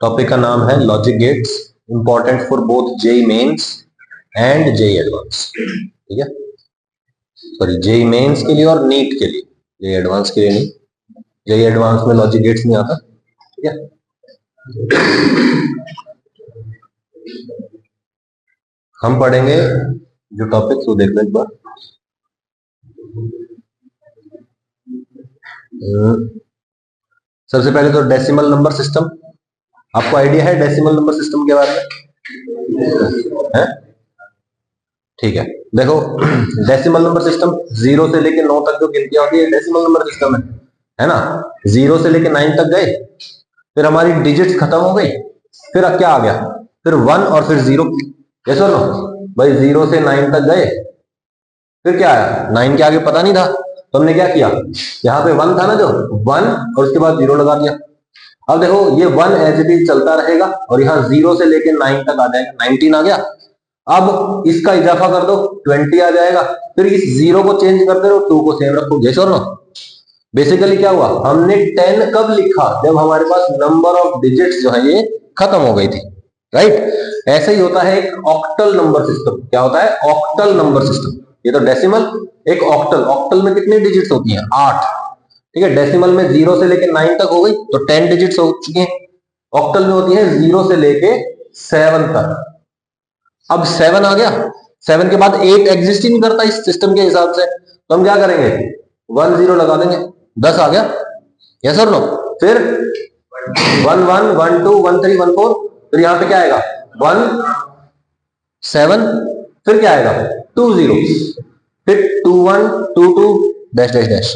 Topic का नाम है logic gates, important for both JEE Mains and JEE advance. ठीक है, सॉरी जेई मेंस के लिए और नीट के लिए, जेई एडवांस के लिए नहीं। जेई एडवांस में लॉजिक गेट्स नहीं आता। ठीक है, हम पढ़ेंगे जो टॉपिक वो देख लो एक बार। सबसे पहले तो डेसिमल नंबर सिस्टम। आपको आइडिया है डेसिमल नंबर सिस्टम के बारे में? है? ठीक है, देखो डेसिमल नंबर सिस्टम 0 से लेके 9 तक जो गिनतियां होती है डेसिमल नंबर सिस्टम है ना। 0 से लेके 9 तक गए, फिर हमारी डिजिट्स खत्म हो गई, फिर अब क्या आ गया, फिर 1 और फिर 0। ये सुनो भाई, 0 से 9 तक गए, फिर क्या आया, 9 के आगे पता नहीं था, तो हमने क्या किया, यहाँ पे 1 था ना, जो 1 और उसके बाद 0 लगा दिया। अब देखो ये 1 एज इट इज चलता रहेगा और यहाँ 0 से लेके 9 तक आ जाएगा, 19 आ गया। अब इसका इजाफा कर दो, 20 आ जाएगा। फिर इस 0 को चेंज करते रहो, 2 को सेम रखो। जैसे और नो, बेसिकली क्या हुआ, हमने 10 कब लिखा, जब हमारे पास नंबर ऑफ डिजिट्स जो है ये खत्म हो गई थी, राइट। ऐसे ही होता है एक ऑक्टल नंबर सिस्टम। क्या होता है, ऑक्टल नंबर सिस्टम। ये तो डेसिमल, एक ऑक्टल। ऑक्टल में कितनी डिजिट्स होती हैं, 8। ठीक है, डेसिमल में 0 से लेके 9 तक हो गई तो 10 डिजिट्स हो चुकी हैं। ऑक्टल में होती है 0 से लेके 7 तक। अब 7 आ गया, 7 के बाद 8 एग्जिस्ट ही नहीं करता इस सिस्टम के हिसाब से, तो हम क्या करेंगे, 1 0 लगा देंगे। 10 आ गया, यस और नो। फिर 1 1 1 2 1 3 1 4, फिर यहां पे क्या आएगा 1 7, फिर क्या आएगा 2 0, फिर 2 1 2 2 डैश डैश डैश।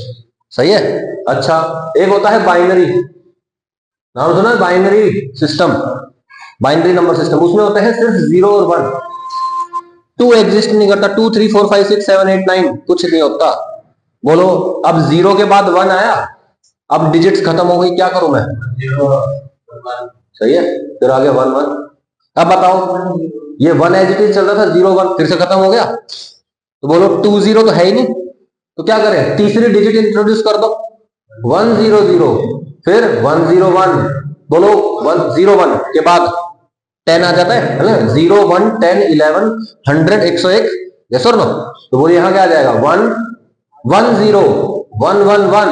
सही है। अच्छा, एक होता है बाइनरी, नाम सुना है binary system, binary number system. उसमें होते हैं सिर्फ 0 और 1, 2 एग्जिस्ट नहीं करता। 2 3 4 5 6 7 8 9 कुछ नहीं होता। बोलो, अब 0 के बाद 1 आया, अब डिजिट्स खत्म हो गई, क्या करूं मैं, सही है, फिर आ गया 1 1। अब बताओ, ये 1 एज इट इज चल रहा था, 0 1 फिर से खत्म हो गया, तो बोलो 2 0 तो है ही नहीं, तो क्या करें, तीसरी डिजिट इंट्रोड्यूस कर दो, 1 0 0, फिर 1 0 1। बोलो 1 0 1 के बाद 10 आ जाता है ना, 0 1 10 11 100 101, यस और नो। तो बोलिए यहाँ क्या आ जाएगा, 1 1 0 1 1 1।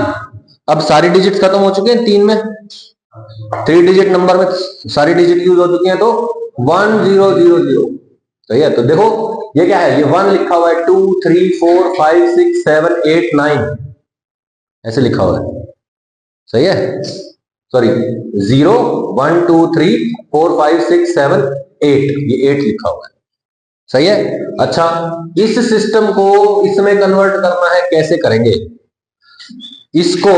अब सारी डिजिट खत्म हो चुके हैं, 3 में 3 डिजिट नंबर में सारी डिजिट यूज हो चुकी हैं, तो 1 0 0 0। सही है, तो देखो ये क्या है, ये 1 लिखा हुआ है, 2 3 4 5 6 7 8 9 ऐसे लिखा हुआ है। सही है, सॉरी 0 1 2 3 4 5 6 7 8, ये 8 लिखा हुआ है। सही है। अच्छा, इस सिस्टम को इसमें कन्वर्ट करना है, कैसे करेंगे, इसको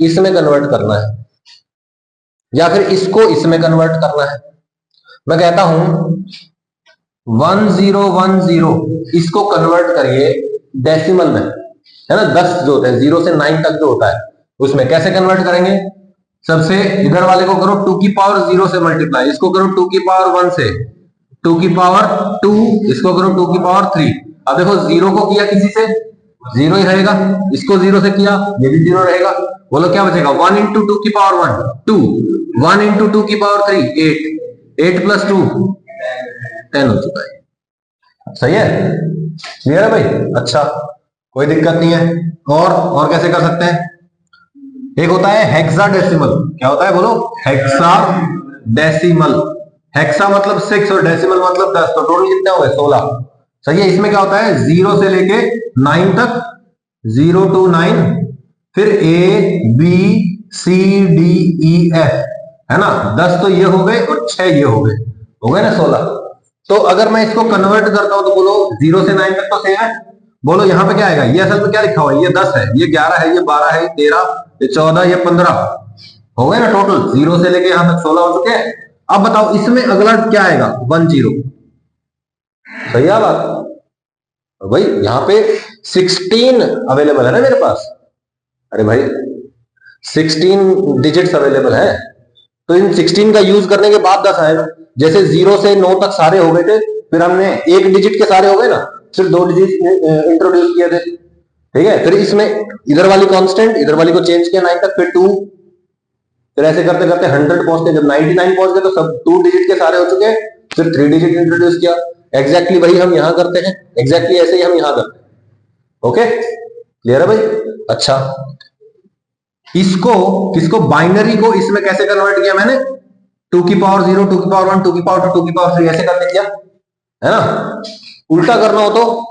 इसमें कन्वर्ट करना है या फिर इसको इसमें कन्वर्ट करना है। मैं कहता हूं 1 0 1 0, इसको कन्वर्ट करिए डेसिमल में, है ना। 10 जो होते हैं 0 से 9 तक जो होता है, उसमें कैसे कन्वर्ट करेंगे, सबसे इधर वाले को करो 2 की पावर 0 से मल्टीप्लाई, इसको करो 2 की पावर 1 से, 2 की पावर 2, इसको करो 2 की पावर 3। अब देखो 0 को किया किसी से, 0 ही रहेगा, इसको 0 से किया, ये भी 0 रहेगा। बोलो क्या बचेगा, 1 इंटू 2 की पावर 1 2, 1 इंटू 2 की पावर 3 8, 8 प्लस 2 10 हो चुका है। सही है, क्लियर है भाई। अच्छा, कोई दिक्कत नहीं है। और कैसे कर सकते हैं, एक होता है हेक्साडेसिमल। क्या होता है बोलो, हेक्साडेसिमल। हेक्सा मतलब 6 और डेसिमल मतलब 10, तो टोटल कितने हो गए 16। सही है। इसमें क्या होता है, 0 से लेके 9 तक, 0 to 9, फिर A B C D E F, है ना। 10 तो ये हो गए और 6 ये हो गए ना 16। तो अगर मैं इसको कन्वर्ट करता हूं तो बोलो 0 से 9 तक तो सेम है। बोलो यहाँ पे क्या आएगा, ये असल में क्या लिखा हुआ है, ये 10 है, ये 11 है, ये 12 है, ये 13, ये 14, ये 15 हो गए ना टोटल। 0 से लेके यहां तक 16 हो चुके हैं। अब बताओ इसमें अगला क्या आएगा, 1 0। सही है बात, भाई यहाँ पे 16 अवेलेबल है ना मेरे पास। अरे भाई 16 डिजिट्स अवेलेबल है, तो इन 16 का यूज करने के बाद 10 आएगा। जैसे 0 से 9 तक सारे हो गए थे, फिर हमने एक डिजिट के सारे हो गए ना, सिर्फ 2 डिजिट इंट्रोड्यूस किए थे। ठीक है, फिर इसमें इधर वाली कांस्टेंट, इधर वाली को चेंज किया 9 तक, फिर 2 फिर ऐसे करते करते 100 पहुंच गए, जब 99 पहुंच गए तो सब 2 डिजिट के सारे हो चुके, फिर 3 डिजिट इंट्रोड्यूस किया। एग्जैक्टली वही हम यहां करते हैं, एग्जैक्टली ऐसे ही हम यहां करते हैं। ओके, क्लियर है भाई? अच्छा, इसको किसको, बाइनरी को इसमें कैसे कन्वर्ट किया मैंने, 2 की पावर 0, 2 की पावर 1, 2 की पावर 2, 2 की पावर 3 ऐसे करके किया है ना। उल्टा करना हो तो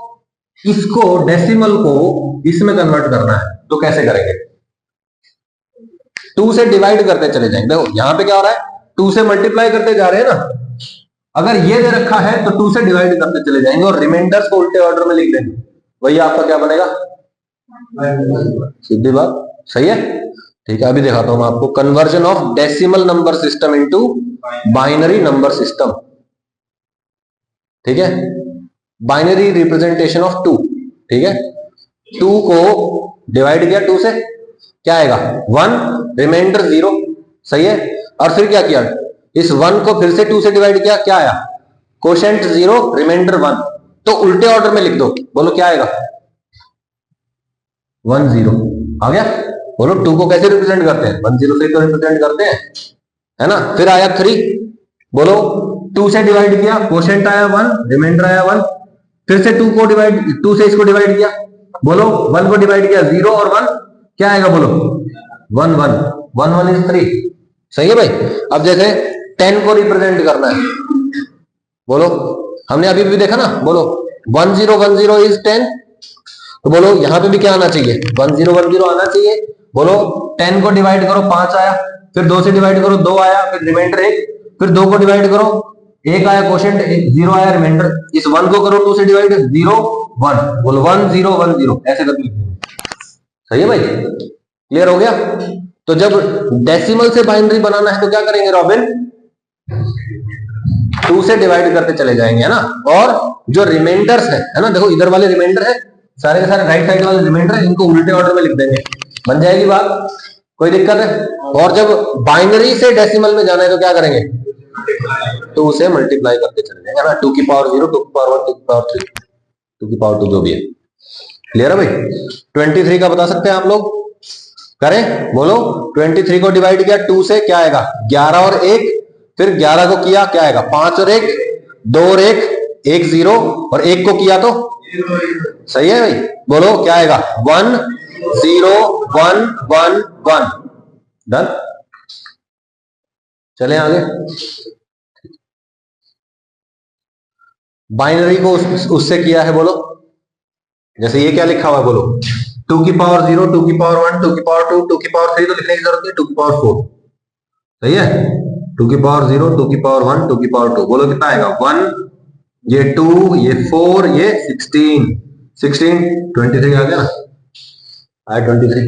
इसको डेसिमल को इसमें कन्वर्ट करना है, तो कैसे करेंगे, 2 से डिवाइड करते चले जाएंगे। देखो यहां पे क्या हो रहा है, 2 से मल्टीप्लाई करते जा रहे हैं ना, अगर ये दे रखा है तो 2 से डिवाइड करते चले जाएंगे और रिमाइंडर्स को उल्टे ऑर्डर में लिख देंगे, वही आपका क्या बनेगा, सीधी बात, सही है। ठीक है, अभी दिखाता हूं मैं आपको, conversion of decimal number system into binary number system. ठीक है, बाइनरी रिप्रेजेंटेशन ऑफ 2। ठीक है, 2 को डिवाइड किया 2 से, क्या आएगा 1, रिमाइंडर 0, सही है। और फिर क्या किया, इस 1 को फिर से 2 से डिवाइड किया, क्या आया, कोशेंट 0, रिमाइंडर 1, तो उल्टे ऑर्डर में लिख दो, बोलो क्या आएगा, 1 0 आ गया। बोलो 2 को कैसे रिप्रेजेंट करते हैं, 1 0 से तो रिप्रेजेंट करते हैं, है ना। फिर आया 3, बोलो 2 से डिवाइड किया, कोशेंट आया 1, रिमाइंडर आया 1, फिर से 2 को डिवाइड, 2 से इसको डिवाइड किया, बोलो 1 को डिवाइड किया 0 और 1, क्या आएगा, बोलो 1 1 1 1 इज 3, सही है भाई। अब जैसे 10 को रिप्रेजेंट करना है, बोलो हमने अभी भी देखा ना, बोलो 1 0 1 0 इज 10, तो बोलो यहां पे भी क्या आना चाहिए, 1 0 1 0 आना चाहिए। बोलो 10 को डिवाइड करो 5 आया, फिर 2 से डिवाइड करो 2 आया, फिर रिमाइंडर 1, फिर 2 को डिवाइड करो 1 आया, कोशेंट 0 आया, रिमाइंडर, इस 1 को करो 2 से डिवाइड 0 1, बोलो 1 0 1 0 ऐसे करके, सही है भाई, क्लियर हो गया। तो जब डेसिमल से बाइनरी बनाना है तो क्या करेंगे रॉबिन, 2 से डिवाइड करते चले जाएंगे, है ना। और जो रिमाइंडर्स है ना, देखो इधर वाले रिमाइंडर है, सारे के सारे राइट साइड वाले रिमाइंडर है, इनको उल्टे ऑर्डर में लिख देंगे, बन जाएगी बात, कोई दिक्कत है। और जब बाइनरी से डेसिमल में जाना है तो क्या करेंगे, 2 से मल्टीप्लाई करते चले जाएंगे, है ना, 2 की पावर 0, 2 की पावर 1, 2 की पावर 3, 2 की पावर 2 जो भी है, क्लियर है भाई। 23 का बता सकते हैं आप लोग, करें, बोलो 23 को डिवाइड किया 2 से, क्या आएगा 11 और 1, फिर 11 को किया क्या आएगा 5 और 1, 2 और 1 1 0, और 1 को किया तो सही है भाई, बोलो क्या आएगा 1 0 1 1 1, डन। चले आगे, बाइनरी को उससे किया है, बोलो जैसे ये क्या लिखा हुआ है, बोलो 2 की पावर 0, 2 की पावर 1, 2 की पावर 2, 2 की पावर 3 तो लिखने की जरूरत नहीं, 2 की पावर 4, सही है। 2 की पावर 0, 2 की पावर 1, 2 की पावर 2, बोलो कितना आएगा 1, ये 2, ये 4, ये 16 16 23 आ गया ना, आया 23,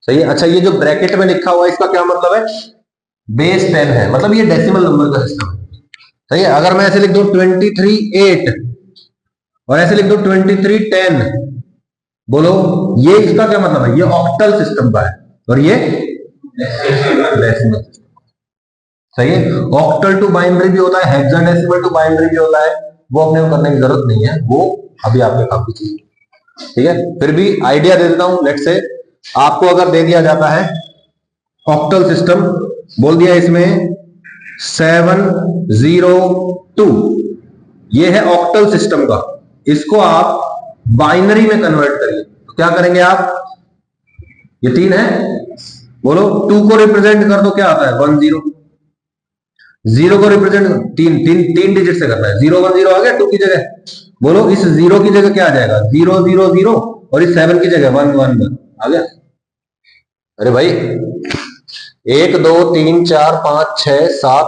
सही है। अच्छा, ये जो ब्रैकेट में लिखा हुआ है इसका क्या मतलब है, बेस 10 है, मतलब ये डेसिमल नंबर का सिस्टम है, सही है। अगर मैं ऐसे लिख दूं 23 8 और ऐसे लिख दूं 23 10, बोलो ये इसका क्या मतलब है, ये ऑक्टल सिस्टम का है और ये डेसिमल, सही है। ऑक्टल टू बाइनरी भी होता है, हेक्साडेसिमल टू बाइनरी भी होता है, वो अपने को करने की जरूरत नहीं है, वो अभी आपके काम की चीज है, ठीक है। फिर भी आइडिया दे देता हूं, लेट से आपको अगर दे दिया जाता है ऑक्टल सिस्टम, बोल दिया इसमें 702, ये है ऑक्टल सिस्टम का, इसको आप बाइनरी में कन्वर्ट करिए, तो क्या करेंगे आप, ये 3 है, बोलो 2 को रिप्रेजेंट कर दो, क्या आता है 1 0, 0 को रिप्रेजेंट 3 डिजिट से करना है, 0 1 0 आ गया 2 की जगह, बोलो इस 0 की जगह क्या आ जाएगा 0 0 0, और इस 7 की जगह 1 1 1 आ गया। अरे भाई 1 2 3 4 5 6 7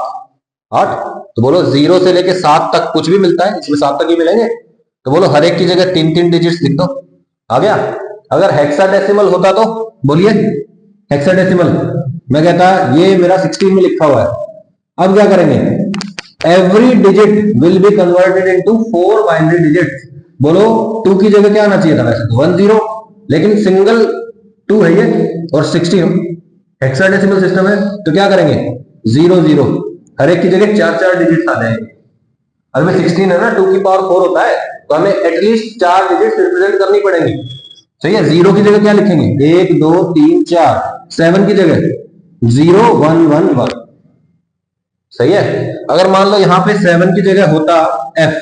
8, तो बोलो 0 से लेके 7 तक कुछ भी मिलता है, इसमें 7 तक ही मिलेंगे, तो बोलो हर एक की जगह 3 डिजिट्स लिख दो, आ गया। अगर हेक्साडेसिमल होता तो बोलिए, हेक्साडेसिमल मैं कहता ये मेरा 16 में लिखा हुआ है, अब क्या करेंगे, every digit will be converted into 4 binary digits, बोलो 2 की जगह क्या आना चाहिए था, वैसे तो 1 0, लेकिन सिंगल 2 है ये, और 16 हेक्साडेसिमल सिस्टम है, तो क्या करेंगे 0 0, हर एक की जगह 4 डिजिट्स आ जाएंगे। अगर 16 है ना, 2 की पावर 4 होता है, तो हमें एटलीस्ट 4 डिजिट्स रिप्रेजेंट करनी पड़ेंगी, सही है। 0 की जगह क्या लिखेंगे 1 2 3 4, 7 की जगह 0111। सही है। अगर मान लो यहां पे 7 की जगह होता एफ,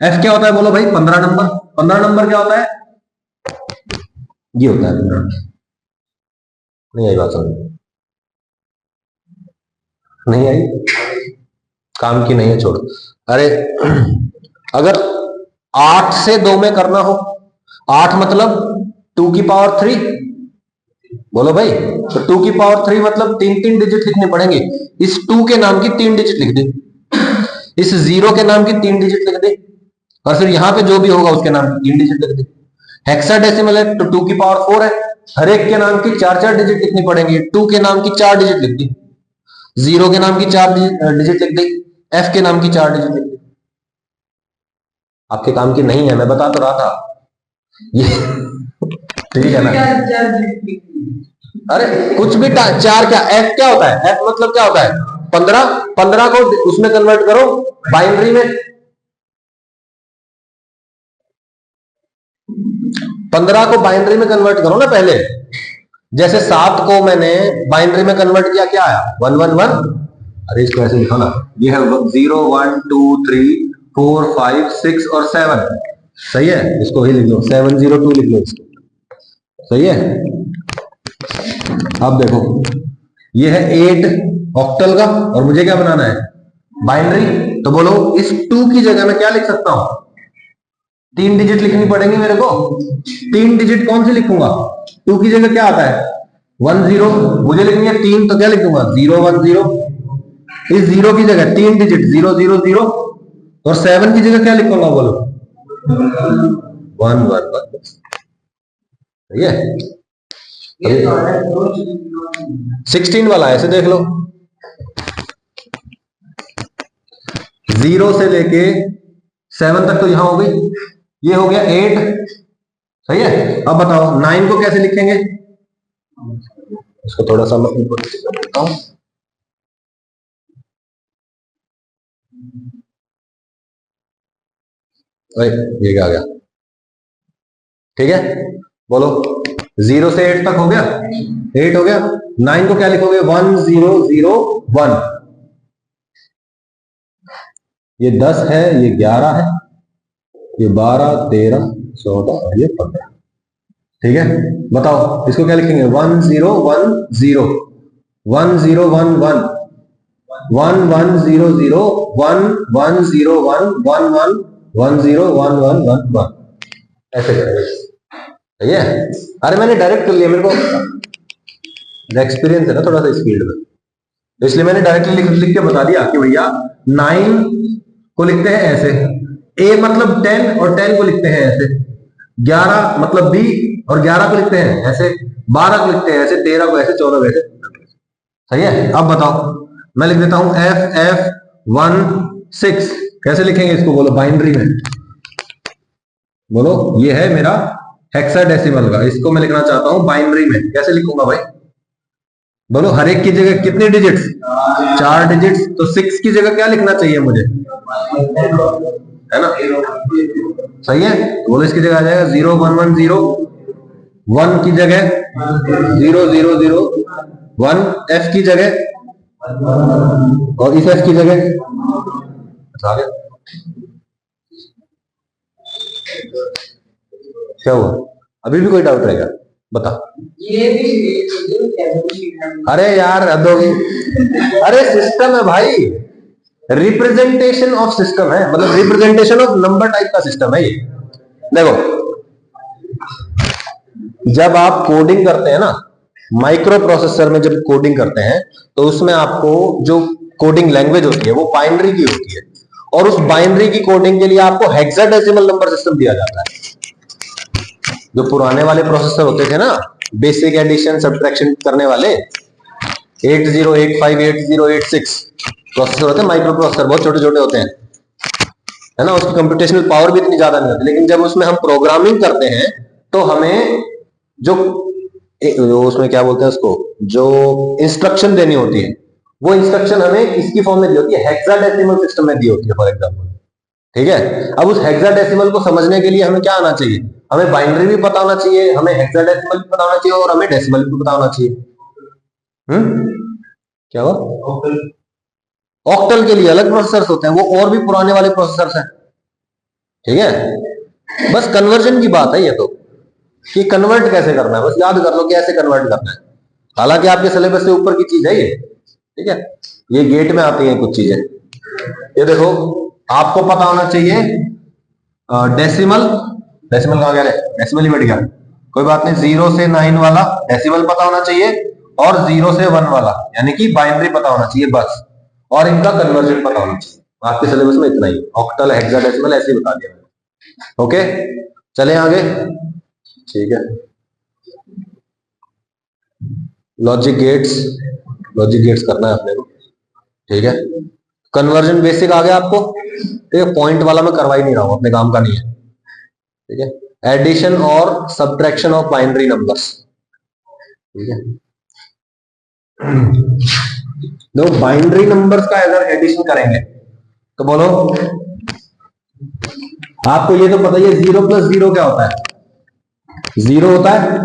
एफ क्या होता है बोलो भाई? 15 नंबर। 15 नंबर क्या होता है? ये होता है 15। नहीं आई बात समझ? नहीं आई? काम की नहीं है, छोड़ो। अरे अगर 8 से 2 में करना हो, 8 मतलब 2 की पावर 3, बोलो भाई। तो 2 की पावर 3 मतलब 3 डिजिट लिखने पड़ेंगे। इस 2 के नाम की 3 डिजिट लिख दे, इस 0 के नाम की 3 डिजिट लिख दे, और फिर यहां पे जो भी होगा उसके नाम की 3 डिजिट लिख दे। हेक्साडेसिमल है तो 2 की पावर 4 है, हर एक के नाम की 4 डिजिट लिखनी पड़ेंगी। 2 के नाम की 4 डिजिट लिख दी, 0 के नाम की 4 डिजिट लिख दी, एफ के नाम की 4 डिजिट लिख दी। आपके काम की नहीं है, मैं बता तो रहा था ये। ठीक है ना? अरे कुछ भी, 4 क्या, एफ क्या होता है? एफ मतलब क्या होता है? 15। 15 को उसमें कन्वर्ट करो बाइनरी में, 15 को बाइनरी में कन्वर्ट करो ना पहले। जैसे 7 को मैंने बाइनरी में कन्वर्ट किया, क्या आया? 111। अरे इसको ऐसे लिखो ना, ये है 0 1 2 3 4 5 6 और 7। सही है, इसको ही लिख लो, 702 लिख लो इसको। सही है। अब देखो, ये है 8 ऑक्टल का, और मुझे क्या बनाना है? बाइनरी। तो बोलो इस 2 की जगह मैं क्या लिख सकता हूं? 3 डिजिट लिखनी पड़ेंगी मेरे को। 3 डिजिट कौन सी लिखूंगा? 2 की जगह क्या आता है? 10। मुझे लिखनी है 3, तो क्या लिखूंगा? 010। इस 0 की जगह 3 डिजिट 000, और 7 की जगह क्या लिखूंगा बोलो? 111। ठीक है। 16 वाला ऐसे देख लो, 0 से लेके 7 तक तो यहां हो गई, ये हो गया 8। सही है। अब बताओ 9 को कैसे लिखेंगे? इसको थोड़ा सा मैं ऊपर कर देता हूं। ये क्या आ गया? ठीक है, बोलो 0 से 8 तक हो गया, 8 हो गया। 9 को क्या लिखोगे? 1001। ये 10 है, ये 11 है, ये 12 13 14 और ये 15। ठीक है, बताओ इसको क्या लिखेंगे? 1010, 1011, 1100, 1101, 11101111, ऐसे करेंगे। सही है। अरे मैंने डायरेक्ट कर लिया, मेरे को एक्सपीरियंस है ना थोड़ा सा स्पीड में, तो इसलिए मैंने डायरेक्टली लिख के बता दिया कि भैया 9 को लिखते हैं ऐसे, ए मतलब 10, और 10 को लिखते हैं ऐसे, 11 मतलब बी, और 11 को लिखते हैं ऐसे, 12 को लिखते हैं ऐसे, 13 को ऐसे, 14 को ऐसे। सही है। अब बताओ, मैं लिख देता हूं FF16। कैसे लिखेंगे इसको बोलो? बाइनरी में। बोलो, ये है मेरा हेक्साडेसिमल का, इसको मैं लिखना चाहता हूं बाइनरी में। कैसे लिखूंगा भाई? बोलो, हर एक की जगह कितने डिजिट्स? 4 डिजिट्स। तो 6 की जगह क्या लिखना चाहिए मुझे? है ना? सही है। तो बोलो इसकी जगह आ जाएगा 0110, 1 की जगह 0001, एफ की जगह, और इस एफ की जगह आ गया। क्या हुआ? अभी भी कोई डाउट रहेगा? बता। ये भी अरे यार हद होगी। अरे सिस्टम है भाई, रिप्रेजेंटेशन ऑफ सिस्टम है, मतलब रिप्रेजेंटेशन ऑफ नंबर टाइप का सिस्टम है ये। देखो, जब आप कोडिंग करते हैं ना, माइक्रो प्रोसेसर में जब कोडिंग करते हैं, तो उसमें आपको जो कोडिंग लैंग्वेज होती है वो बाइनरी की होती है, और उस बाइनरी की कोडिंग के लिए आपको हेक्साडेसिमल नंबर सिस्टम दिया जाता है। जो पुराने वाले प्रोसेसर होते थे ना, बेसिक एडिशन सब्ट्रैक्शन करने वाले, 8085 8086 प्रोसेसर होते हैं, माइक्रो प्रोसेसर, बहुत छोटे छोटे होते हैं, है ना? उसकी कंप्यूटेशनल पावर भी इतनी ज्यादा नहीं होती, लेकिन जब उसमें हम प्रोग्रामिंग करते हैं तो हमें जो उसमें क्या बोलते हैं उसको, जो इंस्ट्रक्शन देनी होती है, वो इंस्ट्रक्शन हमें इसकी फॉर्म में दी होती है, हेक्साडेसिमल सिस्टम में दी होती है फॉर एग्जाम्पल। ठीक है। अब उस हेक्साडेसिमल को समझने के लिए हमें क्या आना चाहिए? हमें बाइनरी भी पता होना चाहिए, हमें हेक्साडेसिमल भी पता होना चाहिए, और हमें डेसिमल भी पता होना चाहिए। क्या हुआ? ऑक्टल के लिए अलग प्रोसेसर्स होते हैं, वो और भी पुराने वाले प्रोसेसर्स हैं, ठीक है। बस कन्वर्जन की बात है ये तो, कि कन्वर्ट कैसे करना है, बस याद कर लो कैसे कन्वर्ट करना है। हालांकि आपके सिलेबस से ऊपर की चीज है ये, ठीक है। ये गेट में आती है कुछ चीजें। ये देखो, आपको पता होना चाहिए डेसिमल, डेसिमल कहां गया रे, डेसिमल ही बैठ गया, कोई बात नहीं। 0 से 9 वाला डेसिमल पता होना चाहिए, और 0 से 1 वाला यानी कि बाइनरी पता होना चाहिए बस, और इनका कन्वर्जन पता होना चाहिए। आपके सिलेबस में इतना ही, ऑक्टल हेक्साडेसिमल ऐसे ही बता दिया। ओके, चले आगे, ठीक है। लॉजिक गेट्स, लॉजिक गेट्स करना है अपने को, ठीक है। कन्वर्जन बेसिक आ गया आपको, ठीक है। पॉइंट वाला मैं करवा ही नहीं रहा हूं, अपने काम का नहीं है, ठीक है। एडिशन और सब्ट्रैक्शन ऑफ बाइनरी नंबर्स, ठीक है। दो बाइनरी नंबर्स का अगर एडिशन करेंगे तो बोलो, आपको ये तो पता ही है 0 प्लस 0 क्या होता है? 0 होता है,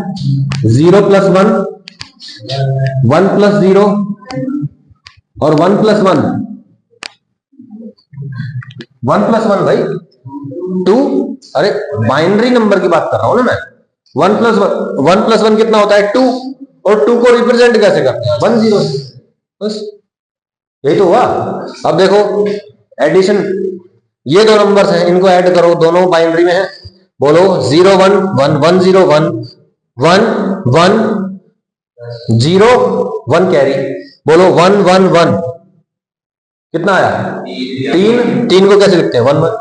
0 प्लस 1, 1 प्लस 0, और 1 प्लस 1, 1 प्लस 1 भाई 2। अरे बाइनरी नंबर की बात कर रहा हूं ना मैं। 1 प्लस 1, 1 प्लस 1 कितना होता है? 2, और 2 को रिप्रेजेंट कैसे करते हैं? 1 0, बस यही तो हुआ। अब देखो एडिशन, ये दो नंबर्स हैं, इनको ऐड करो, दोनों बाइनरी में है। बोलो 0 1 1 1 0 1 1 1 0 1 कैरी। बोलो 1 1 1, कितना आया? 3। 3 को कैसे लिखते हैं? 1 1,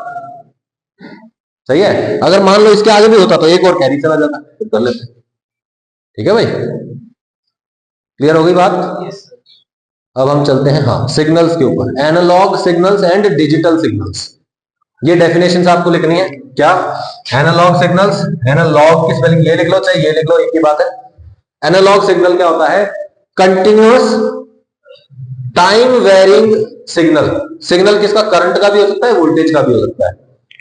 सही है। अगर मान लो इसके आगे भी होता तो एक और कैरी चला जाता, फिर कर लेते, ठीक है भाई। क्लियर हो गई बात? अब हम चलते हैं हाँ सिग्नल्स के ऊपर, analog signals and digital signals. ये डेफिनेशंस आपको लिखनी है। क्या? एनालॉग सिग्नल्स, एनालॉग की स्पेलिंग ये लिख लो चाहे ये लिख लो, एक ही बात है। एनालॉग सिग्नल क्या होता है? Continuous time varying signal. Signal किसका? करंट का भी हो सकता है, वोल्टेज का भी हो सकता है,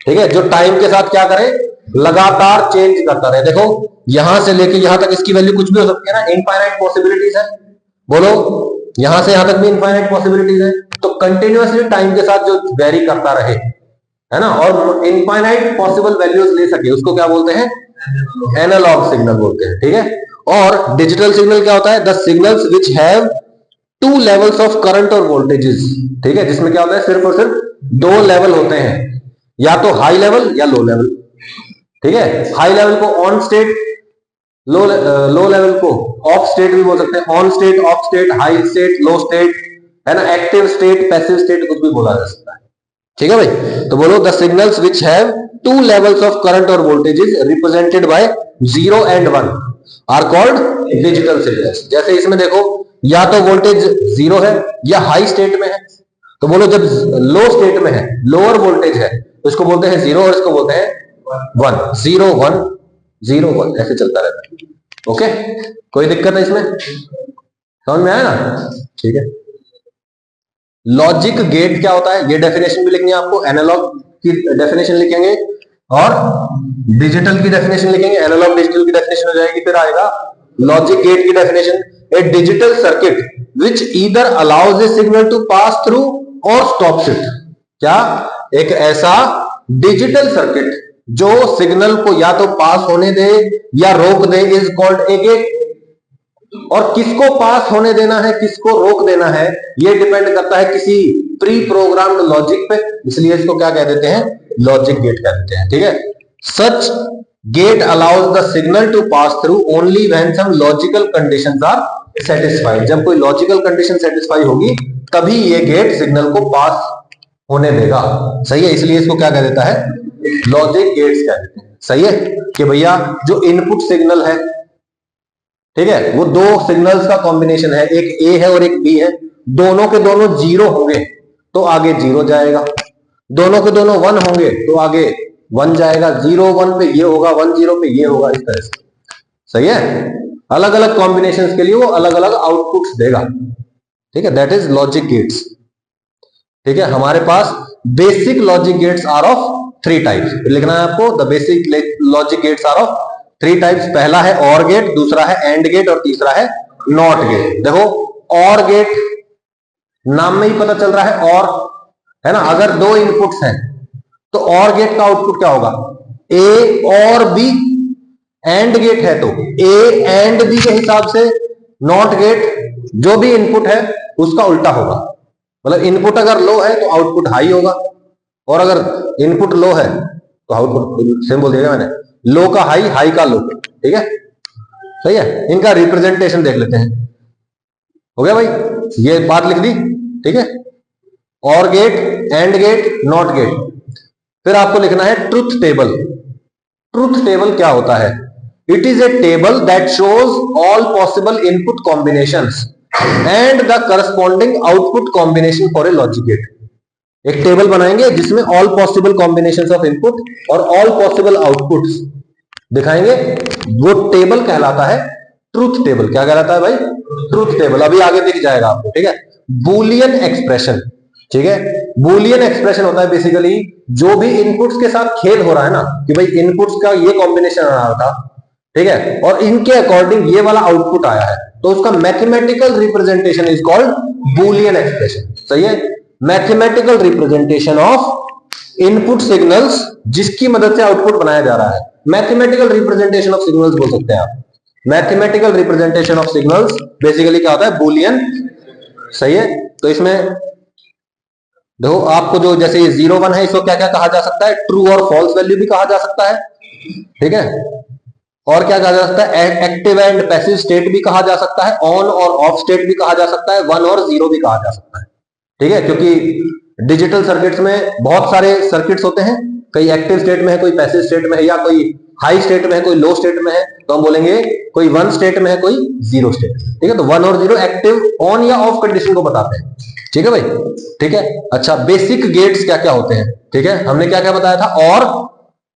ठीक है। जो टाइम के साथ क्या करे? लगातार चेंज करता रहे। देखो यहां से लेके यहां तक इसकी वैल्यू कुछ भी हो सकती है ना, इनफाइनाइट पॉसिबिलिटीज है। बोलो यहां से यहां तक भी इनफाइनाइट पॉसिबिलिटीज है। तो कंटिन्यूअसली टाइम के साथ जो वेरी करता रहे, है ना, और इनफाइनाइट पॉसिबल वैल्यूज ले सके, उसको क्या बोलते हैं? एनालॉग सिग्नल बोलते हैं, ठीक है। और डिजिटल सिग्नल क्या होता है? The signals which have 2 levels of current और वोल्टेजेस, ठीक है। जिसमें क्या होता है? सिर्फ और सिर्फ 2 लेवल होते हैं, या तो हाई लेवल या लो लेवल, ठीक है। हाई लेवल को ऑन स्टेट, लो लेवल को ऑफ स्टेट भी बोल सकते हैं। On state, of state, high state, low state, है ना, एक्टिव स्टेट, पैसिव स्टेट, कुछ भी बोला जा सकता है, ठीक है भाई। तो बोलो the signals which have 2 levels of current और voltages represented by 0 and 1 are called digital signals. जैसे इसमें देखो, या तो वोल्टेज 0 है या हाई स्टेट में है। तो बोलो जब लो स्टेट में है, लोअर वोल्टेज है, तो इसको बोलते हैं 0 और इसको बोलते हैं 1। 0 1 0 1 ऐसे चलता रहता है, ओके। कोई दिक्कत है इसमें? समझ में आया ना? ठीक है। लॉजिक गेट क्या होता है? ये डेफिनेशन भी लिखनी है आपको। एनालॉग की डेफिनेशन लिखेंगे और डिजिटल की डेफिनेशन लिखेंगे। एनालॉग डिजिटल की डेफिनेशन हो जाएगी, फिर आएगा लॉजिक गेट की definition. A digital circuit which either allows a signal to pass through or stops it. क्या? एक ऐसा डिजिटल सर्किट जो सिग्नल को या तो पास होने दे या रोक दे, इज कॉल्ड ए गेट। और किसको पास होने देना है, किसको रोक देना है, ये डिपेंड करता है किसी प्री प्रोग्राम्ड लॉजिक पे, इसलिए इसको क्या कह देते हैं? लॉजिक गेट कह देते हैं, ठीक है। Such gate allows the signal to pass through only when some logical conditions are satisfied. जब कोई लॉजिकल कंडीशन सेटिस्फाई होगी तभी ये गेट सिग्नल को पास होने देगा, सही है। इसलिए इसको क्या कह देता है? लॉजिक गेट्स कह देते हैं, सही है। कि भैया जो इनपुट सिग्नल है, ठीक है, वो 2 सिग्नल्स का कॉम्बिनेशन है, एक ए है और एक बी है। दोनों के दोनों 0 होंगे तो आगे 0 जाएगा, दोनों के दोनों 1 होंगे तो आगे 1 जाएगा। 0 1 पे ये होगा, 1 0 पे ये होगा, इस तरह से, सही है। अलग अलग कॉम्बिनेशंस के लिए वो अलग अलग आउटपुट्स देगा, ठीक है। दैट इज लॉजिक गेट्स, ठीक है। हमारे पास basic logic gates are of 3 types लिखना है आपको। The basic logic gates are of 3 types. पहला है और गेट, दूसरा है एंड गेट और तीसरा है नॉट गेट। देखो और गेट नाम में ही पता चल रहा है, और है ना, अगर दो इनपुट्स हैं तो और गेट का आउटपुट क्या होगा, ए और बी। एंड गेट है तो ए एंड बी के हिसाब से नॉट गेट जो भी इनपुट है उसका उल्टा होगा। मतलब इनपुट अगर लो है तो आउटपुट हाई होगा, और अगर इनपुट लो है तो आउटपुट सेम बोल दिया मैंने, लो का हाई, हाई का लो। ठीक है, सही है। इनका रिप्रेजेंटेशन देख लेते हैं। हो गया भाई, ये बात लिख दी। ठीक है, or gate, and gate, not gate. फिर आपको लिखना है ट्रुथ टेबल। ट्रुथ टेबल क्या होता है? It is a table that shows all possible input combinations and the corresponding output combination for a logic gate. एक टेबल बनाएंगे जिसमें all possible combinations of input और ऑल पॉसिबल आउटपुट्स दिखाएंगे, वो table कहलाता है ट्रुथ टेबल। क्या कहलाता है भाई? Truth table. अभी आगे दिख जाएगा आपको। ठीक है, बूलियन एक्सप्रेशन। ठीक है, बूलियन एक्सप्रेशन होता है बेसिकली जो भी इनपुट्स के साथ खेल हो रहा है ना, कि भाई इनपुट्स का ये कॉम्बिनेशन आ रहा था, ठीक है, और इनके अकॉर्डिंग ये वाला आउटपुट आया है, तो उसका mathematical representation is called Boolean expression. सही है, mathematical representation of input signals जिसकी मदद से आउटपुट बनाया जा रहा है। मैथमेटिकल रिप्रेजेंटेशन ऑफ सिग्नल्स बोल सकते हैं आप। Mathematical representation of signals basically क्या होता है? बूलियन। सही है, तो इसमें देखो आपको जो जैसे ये 0 1 है, इसको क्या क्या कहा जा सकता है? ट्रू और फॉल्स वैल्यू भी कहा जा सकता है। ठीक है, और क्या कहा जा सकता है? एक्टिव एंड पैसिव स्टेट भी कहा जा सकता है, ऑन और ऑफ स्टेट भी कहा जा सकता है, 1 और 0 भी कहा जा सकता है। ठीक है, क्योंकि डिजिटल सर्किट्स में बहुत सारे सर्किट्स होते हैं, कई एक्टिव स्टेट में है, कोई पैसिव स्टेट में है, या कोई हाई स्टेट में है, कोई लो स्टेट में है, तो हम बोलेंगे कोई 1 स्टेट में है, कोई 0 स्टेट। ठीक है, तो 1 और 0 एक्टिव, ऑन या ऑफ कंडीशन को बताते हैं। ठीक है भाई, ठीक है। अच्छा, बेसिक गेट्स क्या क्या होते हैं? ठीक है, हमने क्या क्या बताया था? और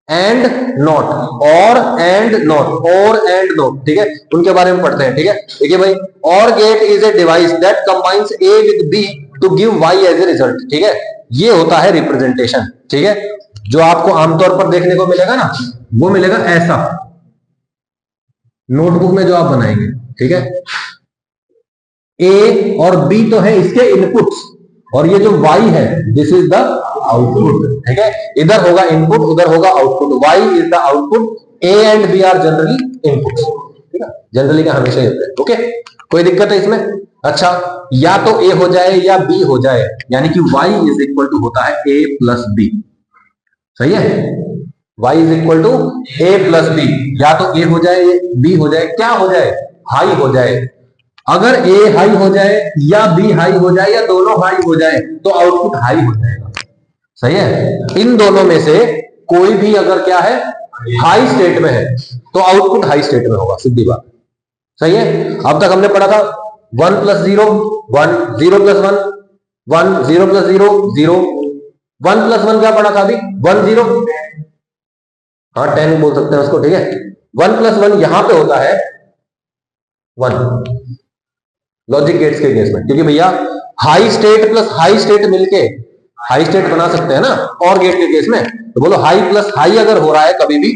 एंड नॉट, और एंड नॉट, और एंड नॉट। ठीक है, उनके बारे में पढ़ते हैं। ठीक है, देखिए भाई, or gate is a device that combines A with B to give Y as a result. ठीक है, ये होता है रिप्रेजेंटेशन। ठीक है, जो आपको आमतौर पर देखने को मिलेगा ना, वो मिलेगा ऐसा नोटबुक में जो आप बनाएंगे। ठीक है, ए और बी तो है इसके इनपुट्स, और ये जो y है दिस इज द आउटपुट। ठीक है, इधर होगा इनपुट, उधर होगा output. y is the output, a and b are generally inputs. ठीक है, जनरली का हमेशा होता है। ओके, कोई दिक्कत है इसमें? अच्छा, या तो a हो जाए या b हो जाए, यानी कि y इज इक्वल टू होता है a प्लस b। सही है, y is equal to a plus b। या तो a हो जाए, b हो जाए, क्या हो जाए? हाई हो जाए। अगर a हाई हो जाए या b हाई हो जाए या दोनों हाई हो जाए तो आउटपुट हाई हो जाएगा। सही है, इन दोनों में से कोई भी अगर क्या है, हाई स्टेट में है, तो आउटपुट हाई स्टेट में होगा, सीधी बात। सही है, अब तक हमने पढ़ा था 1 प्लस 0 1, 0 प्लस 1 1, 0 प्लस 0 0, 1 प्लस 1 क्या पढ़ा था अभी? 1 0, हाँ 10 बोल सकते हैं उसको। ठीक है, 1 प्लस 1 यहां पे होता है 1 लॉजिक गेट्स के केस में, क्योंकि भैया high state plus high state मिलके हाई स्टेट बना सकते हैं ना, और गेट के केस में। तो बोलो हाई प्लस हाई अगर हो रहा है कभी भी,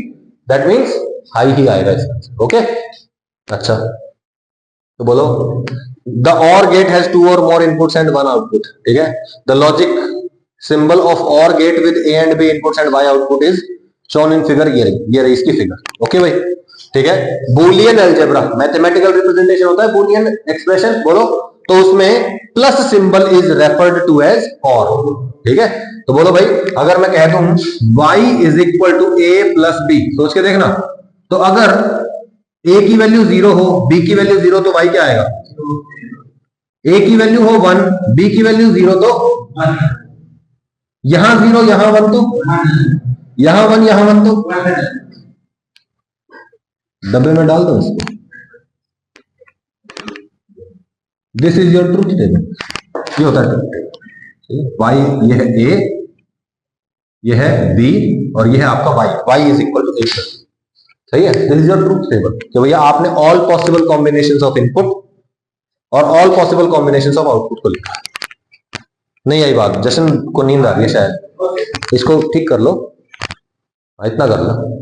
दैट मींस हाई ही आएगा इसका। ओके, अच्छा, तो बोलो द और गेट हैज 2 और मोर इनपुट्स एंड 1 आउटपुट। ठीक है, the logic symbol of or gate with A and B inputs and Y output is shown in figure. ये रही इसकी फिगर। ओके भाई, ठीक है। बूलियन अलजेब्रा मैथमेटिकल रिप्रेजेंटेशन होता है, बूलियन एक्सप्रेशन बोलो, तो उसमें plus symbol is referred to as or. ठीक है, तो बोलो भाई, अगर मैं कहता हूं y is equal to a plus B, सोच के देखना, तो अगर a की वैल्यू 0 हो, b की वैल्यू 0, तो y क्या आएगा? a की वैल्यू हो 1, b की वैल्यू 0, तो 1। यहां 0 यहां 1, तो यहां 1 यहां 1, तो डब्बे में डाल दो इसको। This is your truth table. ये होता है ट्रूथ टेबल। वाई ये है ए, ये है बी, और ये है आपका Y. Y is equal to A. सही है, this is your truth table कि भैया आपने all possible combinations of input और all possible combinations of output को लिखा। नहीं आई बात? जशन को नींद आ रही है शायद, इसको ठीक कर लो, इतना कर लो,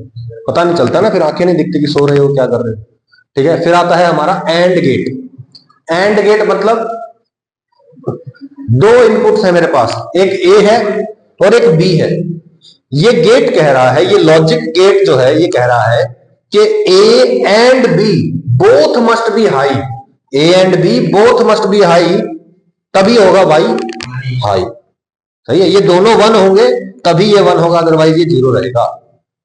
पता नहीं चलता ना, फिर आंखें नहीं दिखती कि सो रहे हो क्या कर रहे हो। ठीक है, फिर आता है हमारा एंड गेट। एंड गेट मतलब दो इनपुट्स है मेरे पास, एक ए है और एक बी है। ये गेट कह रहा है, ये लॉजिक गेट जो है ये कह रहा है कि A and B both must be high, A and B both must be high, तभी होगा वाई हाई। सही है, ये दोनों वन होंगे तभी ये वन होगा, अदरवाइज ये जीरो रहेगा।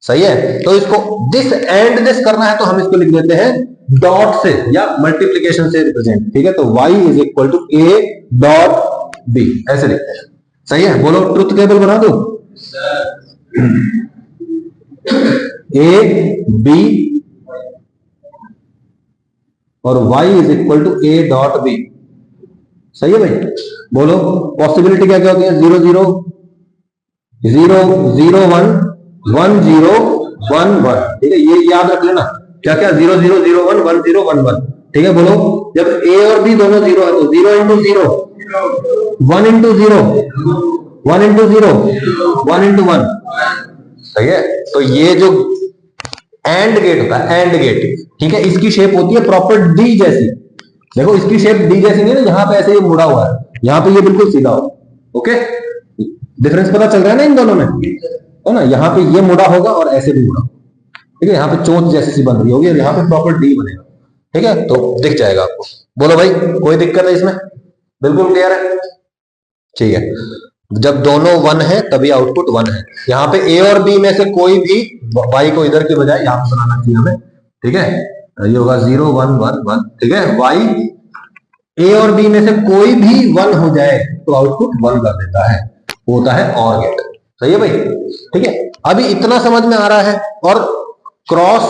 सही है, तो इसको दिस एंड दिस करना है तो हम इसको लिख देते हैं डॉट से या मल्टीप्लीकेशन से रिप्रेजेंट। ठीक है, तो y is equal to A dot B, ऐसे लिखते हैं। सही है, बोलो ट्रुथ टेबल बना दो, ए बी और y is equal to A dot B. सही है भाई, बोलो पॉसिबिलिटी क्या क्या होती है, 0 0 0 0 1 1 0 1 1। ठीक है, ये याद रख लेना, क्या क्या 0 0 0 1 1 0 1 1। ठीक है, बोलो जब ए और बी दोनों जीरो है तो 0 इंटू 0 1 इंटू 0 1 इंटू 0 1 इंटू 1। सही है, तो ये जो एंड गेट होता है, एंड गेट, ठीक है, इसकी शेप होती है प्रॉपर डी जैसी। देखो इसकी शेप डी जैसी नहीं है ना, यहां पे ऐसे ये मुड़ा हुआ है, यहां पे ये बिल्कुल सीधा हो। ओके, डिफरेंस पता चल रहा है ना इन दोनों में, है ना, यहाँ पे ये मुड़ा होगा और ऐसे भी मुड़ा। ठीक है, यहाँ पे चोंच जैसी सी बन रही होगी और यहाँ पे प्रॉपर डी बनेगा। ठीक है, तो दिख जाएगा आपको। बोलो भाई कोई दिक्कत है इसमें, बिल्कुल क्लियर है। ठीक है, जब दोनों वन है तभी आउटपुट वन है। यहाँ पे ए और बी में से कोई भी, वाई को इधर की बजाय यहाँ पे बनाना चाहिए हमें। ठीक है, ये होगा 0 1 1 1। ठीक है, वाई ए और बी में से कोई भी वन हो जाए तो आउटपुट वन कर देता है, होता है और गेट। सही है भाई, ठीक है, अभी इतना समझ में आ रहा है। और क्रॉस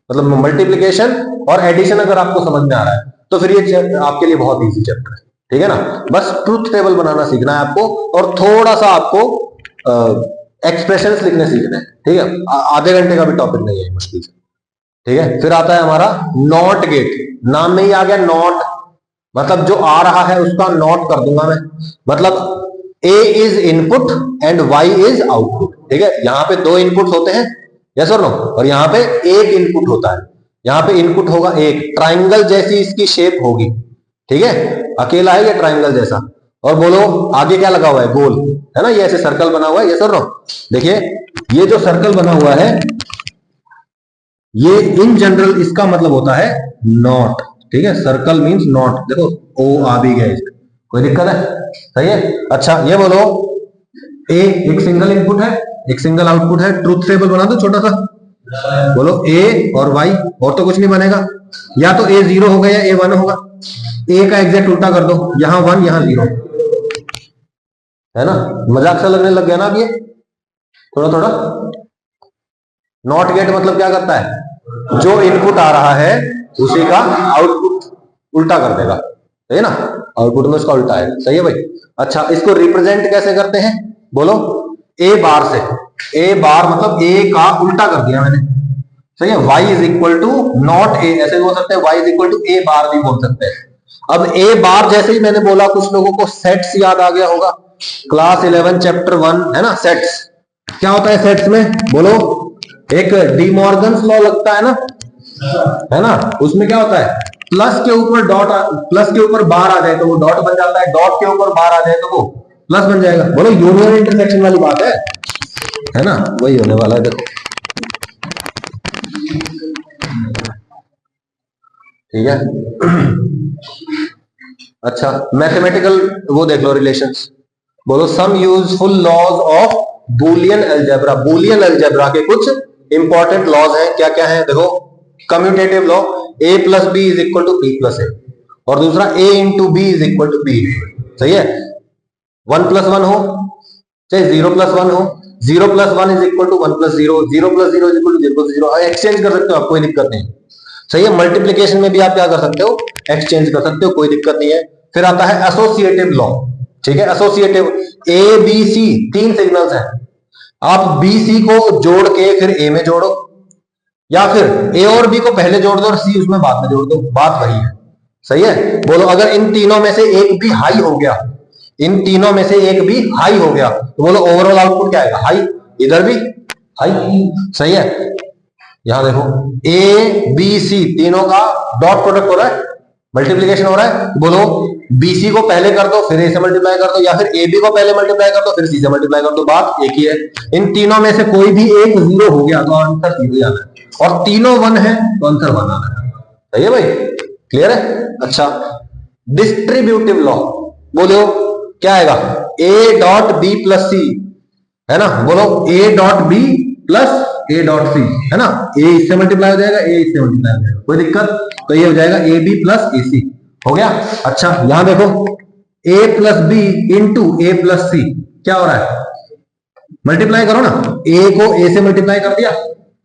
मतलब मल्टीप्लिकेशन और एडिशन अगर आपको समझ में आ रहा है तो फिर ये आपके लिए बहुत इजी चैप्टर है। ठीक है ना, बस ट्रुथ टेबल बनाना सीखना है आपको और थोड़ा सा आपको एक्सप्रेशंस लिखने सीखना है। ठीक है, आधे घंटे का भी टॉपिक नहीं है मुश्किल से। ठीक है, फिर आता है हमारा नॉट गेट। नाम में ही आ गया नॉट, मतलब जो आ रहा है उसका नॉट कर दूंगा मैं, मतलब A is input and Y is output. ठीक है, यहां पे दो इनपुट होते हैं, यस और नो, और यहाँ पे एक इनपुट होता है। यहाँ पे इनपुट होगा एक, ट्राइंगल जैसी इसकी शेप होगी। ठीक है, अकेला है ये ट्राइंगल जैसा। और बोलो आगे क्या लगा हुआ है, गोल है ना, ये ऐसे सर्कल बना हुआ है, यस और नो। देखिए ये जो सर्कल बना हुआ है ये इन जनरल इसका मतलब होता है नॉट। ठीक है, सर्कल मींस नॉट। देखो ओ आ भी गया इसमें, कोई दिक्कत है? सही है, अच्छा ये बोलो ए एक सिंगल इनपुट है, एक सिंगल आउटपुट है, ट्रुथ टेबल बना दो छोटा सा। बोलो ए और वाई, और तो कुछ नहीं बनेगा, या तो ए 0 होगा या ए 1 होगा। ए का एग्जैक्ट उल्टा कर दो, यहां 1 यहां 0, है ना। मजाक सा लगने लग गया ना अब ये थोड़ा थोड़ा। नॉट गेट मतलब क्या करता है, जो इनपुट आ रहा है उसी का आउटपुट उल्टा कर देगा, है ना, आउटपुट में उसका उल्टा है। सही है भाई, अच्छा इसको रिप्रेजेंट कैसे करते हैं, बोलो ए बार से। ए बार मतलब ए का उल्टा कर दिया मैंने। सही है, y is equal to not A ऐसे बोल सकते हैं, y is equal to A bar भी बोल सकते हैं। अब ए बार जैसे ही मैंने बोला कुछ लोगों को सेट्स याद आ गया होगा, क्लास 11 चैप्टर 1 है ना, सेट्स। क्या होता है सेट्स में, बोलो एक डी मॉर्गन्स लॉ लगता है ना, उसमें क्या होता है, प्लस के ऊपर डॉट, प्लस के ऊपर बार आ जाए तो वो डॉट बन जाता है, डॉट के ऊपर बार आ जाए तो वो प्लस बन जाएगा। बोलो यूनियन इंटरसेक्शन वाली बात है ना, वही होने वाला है। देखो ठीक है, अच्छा मैथमेटिकल वो देख लो रिलेशंस। बोलो some useful laws of Boolean algebra. Boolean algebra के कुछ इंपॉर्टेंट लॉज हैं, क्या क्या है देखो। Commutative law, a plus B is equal to B plus A, और दूसरा a into B is equal to B. सही है, 1 प्लस 1 हो चाहे 0 प्लस 1 हो, 0 plus 1 is equal to 1 plus 0, 0 plus 0 is equal to 0 plus 0। Exchange कर सकते हो आप, कोई दिक्कत नहीं। सही है, मल्टीप्लीकेशन में भी आप क्या कर सकते हो, एक्सचेंज कर सकते हो, कोई दिक्कत नहीं है। फिर आता है एसोसिएटिव लॉ। ठीक है, associative, A B C 3 signals हैं, आप बी सी को जोड़ के फिर ए में जोड़ो, या फिर ए और बी को पहले जोड़ दो और सी उसमें बाद में जोड़ दो, बात वही है। सही है, बोलो अगर इन तीनों में से एक भी हाई हो गया, इन तीनों में से एक भी हाई हो गया तो बोलो ओवरऑल आउटपुट क्या आएगा, हाई। इधर भी हाई। सही है, यहां देखो ए बी सी तीनों का डॉट प्रोडक्ट हो रहा है, मल्टीप्लीकेशन हो रहा है, बोलो बीसी को पहले कर दो फिर ए से मल्टीप्लाई कर दो, या फिर ए बी को पहले मल्टीप्लाई कर दो फिर सी से मल्टीप्लाई कर दो, बात एक ही है। इन तीनों में से कोई भी एक जीरो हो गया तो आंसर जीरो आना है, और तीनों वन है तो आंसर वन आना है। सही है भाई, क्लियर है? अच्छा, डिस्ट्रीब्यूटिव लॉ बोलो क्या आएगा, A dot B plus C, है ना, बोलो A dot B plus A dot C, है ना, ए इससे मल्टीप्लाई हो जाएगा, ए इससे मल्टीप्लाई हो जाएगा, कोई दिक्कत? तो ये हो जाएगा ए बी प्लस ए सी, हो गया। अच्छा यहां देखो a plus B into A plus C, क्या हो रहा है, मल्टीप्लाई करो ना, a को a से मल्टीप्लाई कर दिया,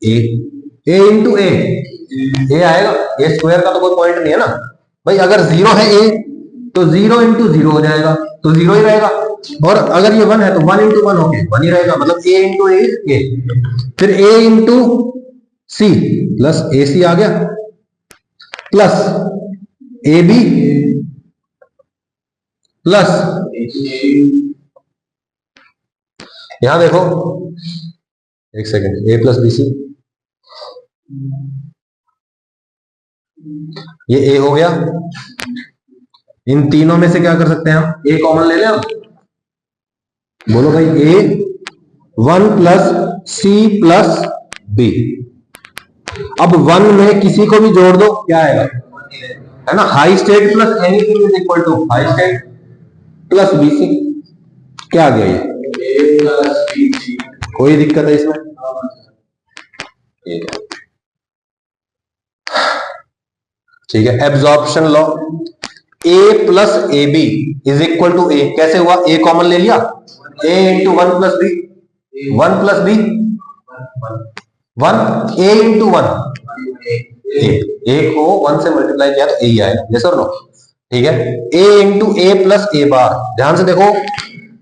a इंटू ए आएगा, ए स्क्वायर का तो कोई पॉइंट नहीं है ना भाई, अगर जीरो है a तो जीरो इंटू जीरो हो जाएगा, तो जीरो ही रहेगा, और अगर ये वन है तो वन इंटू वन हो गया, वन ही रहेगा, मतलब a इंटू ए, फिर a इंटू सी प्लस ए सी आ गया, प्लस ए बी प्लस, यहां देखो एक सेकेंड, ए प्लस बी सी, ये ए हो गया, इन तीनों में से क्या कर सकते हैं हम, ए कॉमन ले लें हम, बोलो भाई A one plus C plus B, अब वन में किसी को भी जोड़ दो क्या आएगा, है ना, high state plus anything is equal to high state plus BC, क्या आ गया ये, कोई दिक्कत है इसमें? ठीक है, absorption law, A plus A B is equal to A, कैसे हुआ, ए कॉमन ले लिया, A into one plus B, one plus B one, A into one, A को वन से मल्टीप्लाई किया तो ए ही आएगा, यस और नो? ठीक है, a into A plus A बार, ध्यान से देखो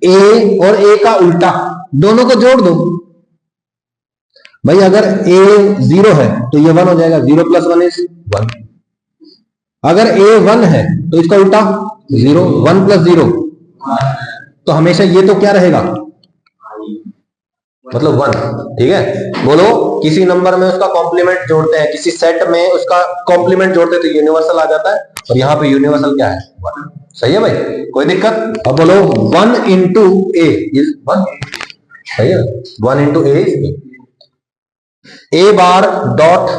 a और a का उल्टा दोनों को जोड़ दो भाई, अगर a जीरो है तो ये वन हो जाएगा, zero plus one is one, अगर a वन है तो इसका उल्टा जीरो, वन प्लस जीरो, तो हमेशा ये तो क्या रहेगा, मतलब वन, ठीक है, बोलो किसी नंबर में उसका कॉम्प्लीमेंट जोड़ते हैं, किसी सेट में उसका कॉम्प्लीमेंट जोड़ते हैं तो यूनिवर्सल आ जाता है, और यहाँ पे यूनिवर्सल क्या है, वन। सही है भाई, कोई दिक्कत? अब बोलो one into A is one, सही है, one into A is A bar dot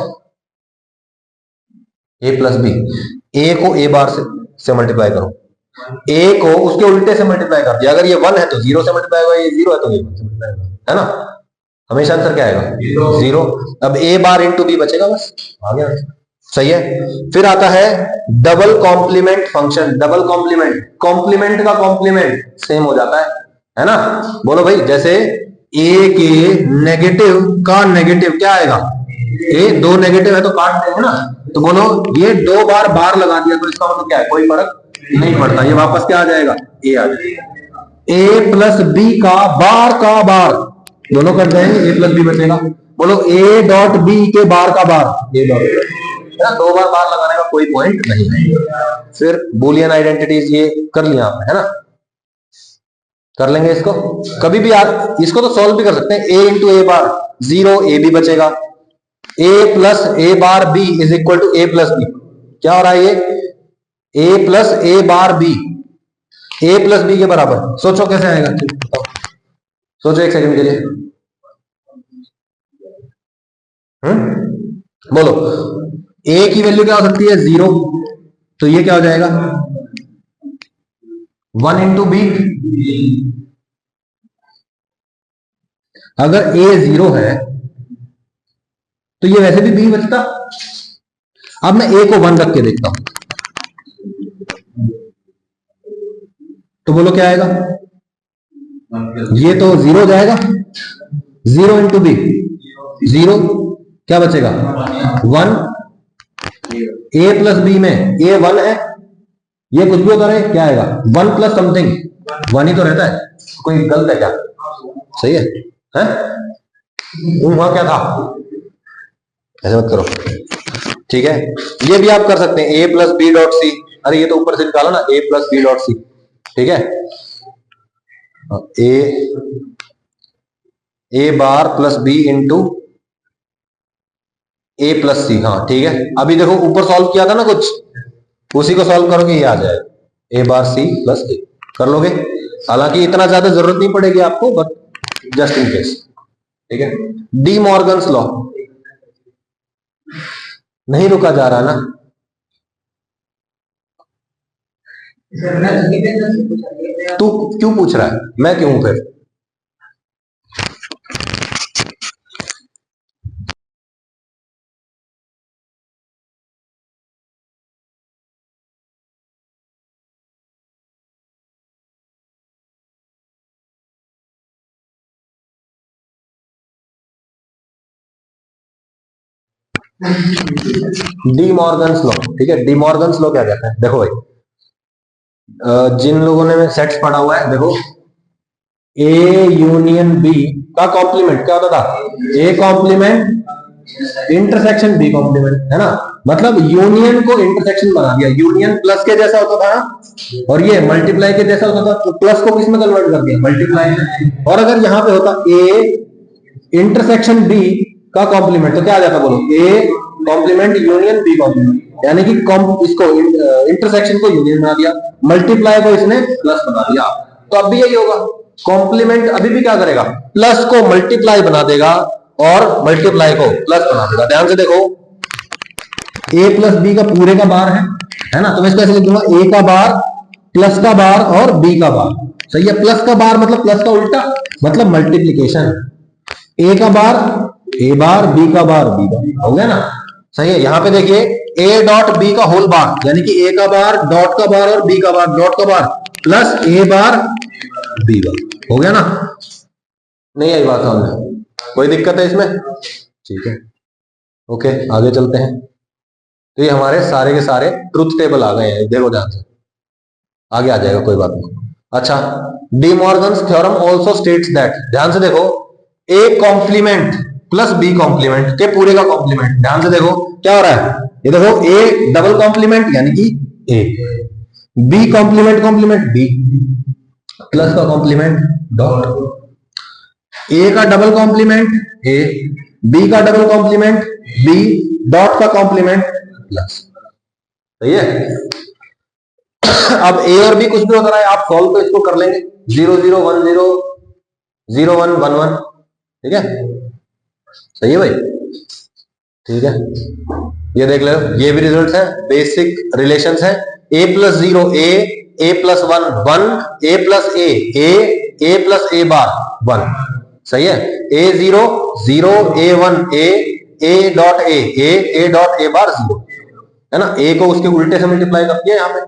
A plus B, A को ए बार से मल्टीप्लाई करो, ए को उसके उल्टे से मल्टीप्लाई कर दिया, अगर ये वन है तो जीरो से मल्टीप्लाई होगा, ये जीरो है तो ये वन से मल्टीप्लाई होगा, है ना, हमेशा आंसर क्या आएगा, जीरो। अब ए बार इंटू बी बचेगा, बस आ गया, सही है। फिर आता है double complement function, double complement, complement का कॉम्प्लीमेंट सेम हो जाता है ना, बोलो भाई जैसे ए के नेगेटिव का नेगेटिव क्या आएगा, ए दो नेगेटिव है तो काट देंगे ना, तो बोलो ये दो बार बार लगा दिया तो इसका मतलब क्या है, कोई फर्क नहीं पड़ता, ये वापस क्या आ जाएगा, ए आ जाएगा, ए प्लस बी का बार दोनों कर देंगे, ए प्लस बी बचेगा, बोलो ए डॉट बी के बार का बार, ए डॉट, दो बार लगाने का कोई पॉइंट नहीं है। फिर बूलियन आइडेंटिटीज ये कर लिया आपने, है ना, कर लेंगे इसको कभी भी आप, इसको तो सॉल्व भी कर सकते हैं, A into A bar zero, A B बचेगा, A plus A bar B is equal to A plus B, क्या हो रहा है ये, A plus A bar B, A plus B के बराबर, सोचो कैसे आएगा, सोचो एक सेकंड के लिए, बोलो ए की वैल्यू क्या हो सकती है, जीरो, तो ये क्या हो जाएगा, वन इंटू बी, अगर ए जीरो है तो ये वैसे भी बी बचता, अब मैं ए को वन रख के देखता हूं, तो बोलो क्या आएगा, ये तो जीरो हो जाएगा, जीरो इंटू बी जीरो, क्या बचेगा वन, ए प्लस बी में ए वन है, ये कुछ भी होता रहे क्या आएगा, वन प्लस समथिंग, वन ही तो रहता है, कोई गलत है क्या, सही है, वहां क्या था, ऐसे मत करो, ठीक है। ये भी आप कर सकते हैं, ए प्लस बी डॉट सी, अरे ये तो ऊपर से निकालो ना, ए प्लस बी डॉट सी, ठीक है, ए bar plus B into A plus सी, हाँ ठीक है। अभी देखो ऊपर सॉल्व किया था ना कुछ, उसी को सॉल्व करोगे ये आ जाएगा ए बार सी प्लस ए। कर लोगे? हालांकि इतना ज्यादा जरूरत नहीं पड़ेगी आपको, बट जस्ट इन केस। ठीक है, डी मॉर्गन्स लॉ। नहीं रुका जा रहा ना? तू क्यों पूछ रहा है? मैं क्यों हूं फिर? D Morgan's law. ठीक है, डी मॉर्गन्स लॉ क्या कहता है? देखो भाई, जिन लोगों ने सेट्स पढ़ा हुआ है, देखो ए यूनियन बी का कॉम्प्लीमेंट क्या होता था? A complement intersection B complement, है ना? मतलब यूनियन को इंटरसेक्शन बना दिया। यूनियन प्लस के जैसा होता था ना, और ये मल्टीप्लाई के जैसा होता था, तो प्लस को किस में कन्वर्ट कर दिया? मल्टीप्लाई में। और अगर यहां पे होता ए इंटरसेक्शन बी का कॉम्प्लीमेंट, तो क्या आ जाता? बोलो, A complement union B complement, यानी कि इसको इंटरसेक्शन को यूनियन बना दिया, मल्टीप्लाई को इसने प्लस बना दिया। तो अब भी यही होगा, कॉम्प्लीमेंट अभी भी क्या करेगा? प्लस को मल्टीप्लाई बना देगा और मल्टीप्लाई को प्लस बना देगा। ध्यान से देखो, ए प्लस बी का पूरे का बार है ना? तो मैं इसको ऐसे लिख दूंगा, ए का बार प्लस का बार और बी का बार। सही है, प्लस का बार मतलब प्लस का उल्टा, मतलब मल्टीप्लीकेशन। ए का बार ए बार, बी का बार बी बार, हो गया ना? सही है। यहां पे देखिए, ए डॉट बी का होल बार, यानी कि ए का बार डॉट का बार और बी का बार डॉट का बार plus A bar B bar, हो गया ना? नहीं आई बात समझ? कोई दिक्कत है इसमें? ठीक है, ओके, आगे चलते हैं। तो ये हमारे सारे के सारे ट्रुथ टेबल आ गए हैं, देखो ध्यान से, आगे आ जाएगा, कोई बात नहीं। अच्छा, De Morgan's theorem also states that, ध्यान से देखो, A complement plus B complement के पूरे का कॉम्प्लीमेंट। ध्यान से देखो क्या हो रहा है, ये देखो, ए डबल कॉम्प्लीमेंट यानी कि A, B complement complement B, plus का कॉम्प्लीमेंट डॉट, ए का डबल कॉम्प्लीमेंट ए, बी का डबल कॉम्प्लीमेंट बी, डॉट का कॉम्प्लीमेंट प्लस। सही है। अब ए और बी कुछ भी होता है, आप सॉल्व तो इसको कर लेंगे, 0 0 1 0 0 1 1 1, ठीक है? सही है भाई, ठीक है। ये देख लो, ये भी रिजल्ट है, बेसिक रिलेशंस है। ए plus 0 A plus 1 1, A plus A plus A बार 1। सही है। ए 0 0 ए 1 ए डॉट ए डॉट ए बार 0, है ना? ए को उसके उल्टे से मल्टीप्लाई कर दिया, यहाँ पे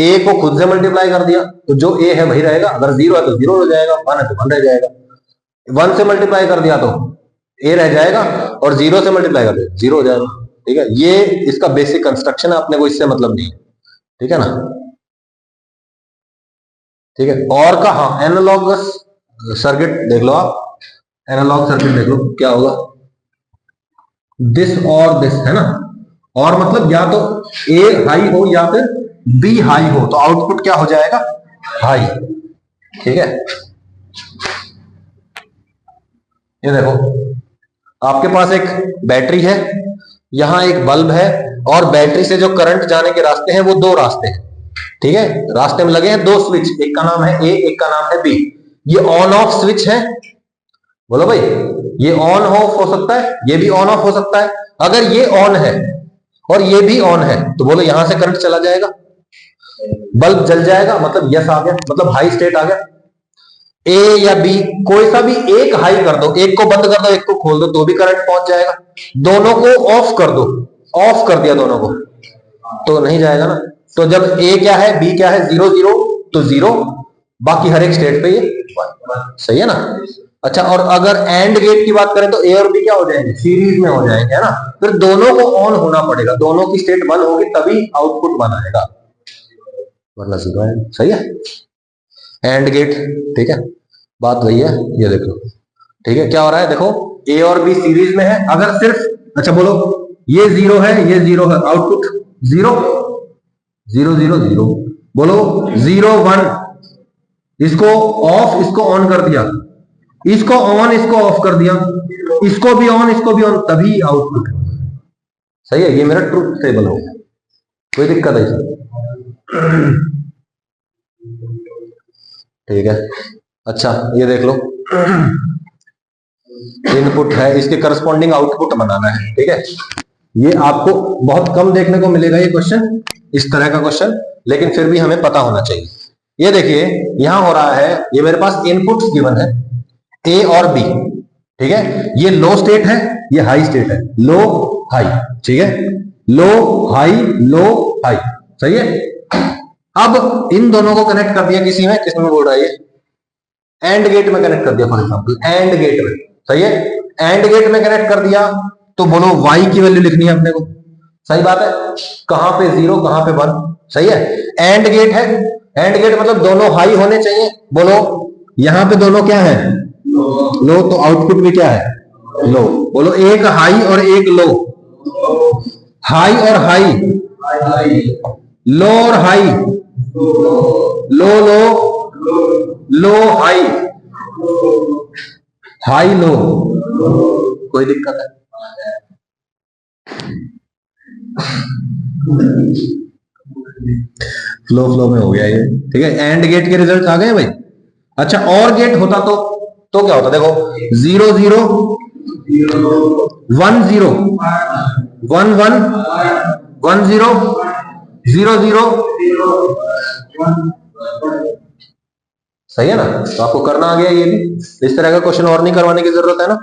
ए को खुद से मल्टीप्लाई कर दिया, तो जो ए है वही रहेगा। अगर 0 है तो 0 हो जाएगा, 1 है तो 1 रह जाएगा। 1 से मल्टीप्लाई कर दिया तो ए रह जाएगा, और 0 से मल्टीप्लाई कर दिया 0 हो जाएगा। ठीक है, ये इसका बेसिक कंस्ट्रक्शन है, अपने को इससे मतलब नहीं है। ठीक है ना? ठीक है। और का, हाँ, एनालॉगस सर्किट देख लो आप, एनालॉग सर्किट देख लो क्या होगा, दिस और दिस, है ना? और मतलब या तो ए हाई हो या फिर बी हाई हो, तो आउटपुट क्या हो जाएगा? हाई। ठीक है, ये देखो, आपके पास एक बैटरी है, यहां एक बल्ब है, और बैटरी से जो करंट जाने के रास्ते हैं वो दो रास्ते हैं। ठीक है, रास्ते में लगे हैं दो स्विच, एक का नाम है ए, एक का नाम है बी। ये ऑन ऑफ स्विच है, बोलो भाई, ये ऑन ऑफ हो सकता है, ये भी ऑन ऑफ हो सकता है। अगर ये ऑन है और ये भी ऑन है, तो बोलो यहां से करंट चला जाएगा, बल्ब जल जाएगा, मतलब यस आ गया, मतलब हाई स्टेट आ गया। ए या बी, कोई सा भी एक हाई कर दो, एक को बंद कर दो, एक को खोल दो, तो भी करंट पहुंच जाएगा। दोनों को ऑफ कर दो, ऑफ कर दिया दोनों को, तो नहीं जाएगा ना। तो जब ए क्या है, बी क्या है, 0 0, तो 0, बाकी हर एक स्टेट पे ये 1। सही है ना? अच्छा, और अगर एंड गेट की बात करें तो ए और बी क्या हो जाएंगे? सीरीज में हो जाएंगे, है ना? फिर दोनों को ऑन होना पड़ेगा, दोनों की स्टेट 1 होगी तभी आउटपुट 1 आएगा, वरना 0 है। सही है, एंड गेट। ठीक है, बात वही है, ये देख लो। ठीक है, क्या हो रहा है, देखो, ए और बी सीरीज में है। अगर सिर्फ, अच्छा बोलो, ये 0 है, ये 0 है, आउटपुट 0 0 0 0, बोलो 0 1, इसको ऑफ, इसको ऑन कर दिया, इसको ऑन, इसको ऑफ कर दिया, इसको भी ऑन, इसको भी ऑन, तभी आउटपुट। सही है, ये मेरा ट्रुथ टेबल हो गया। कोई दिक्कत है इसमें? ठीक है, अच्छा ये देख लो, इनपुट है, इसके करस्पॉन्डिंग आउटपुट बनाना है। ठीक है, ये आपको बहुत कम देखने को मिलेगा ये क्वेश्चन, इस तरह का क्वेश्चन, लेकिन फिर भी हमें पता होना चाहिए। ये देखिए यहां हो रहा है, ये मेरे पास इनपुट्स गिवन है ए और बी। ठीक है, ये लो स्टेट है, ये हाई स्टेट है, लो हाई। ठीक है, लो हाई लो हाई, सही है। अब इन दोनों को कनेक्ट कर दिया किसी में, किसमें बोल रहा है ये, एंड गेट में कनेक्ट कर दिया, फॉर एग्जांपल एंड गेट में, सही है। एंड गेट में कनेक्ट कर दिया तो बोलो y की वैल्यू लिखनी है अपने को, सही बात है। कहां पे 0 कहां पे 1, सही है। एंड गेट है, एंड गेट मतलब दोनों हाई होने चाहिए। बोलो यहां पे दोनों क्या है, लो, तो आउटपुट भी क्या है, लो। बोलो एक हाई और एक लो, हाई और हाई, लो और हाई, लो लो लो हाई, हाई लो। कोई दिक्कत है? फ्लो फ्लो में हो गया ये। ठीक है, एंड गेट के रिजल्ट आ गए भाई। अच्छा और गेट होता तो क्या होता, देखो 0 0 1 0 1 1 1 0 0 0, सही है ना। तो आपको करना आ गया ये भी, इस तरह का क्वेश्चन और नहीं करवाने की जरूरत है ना।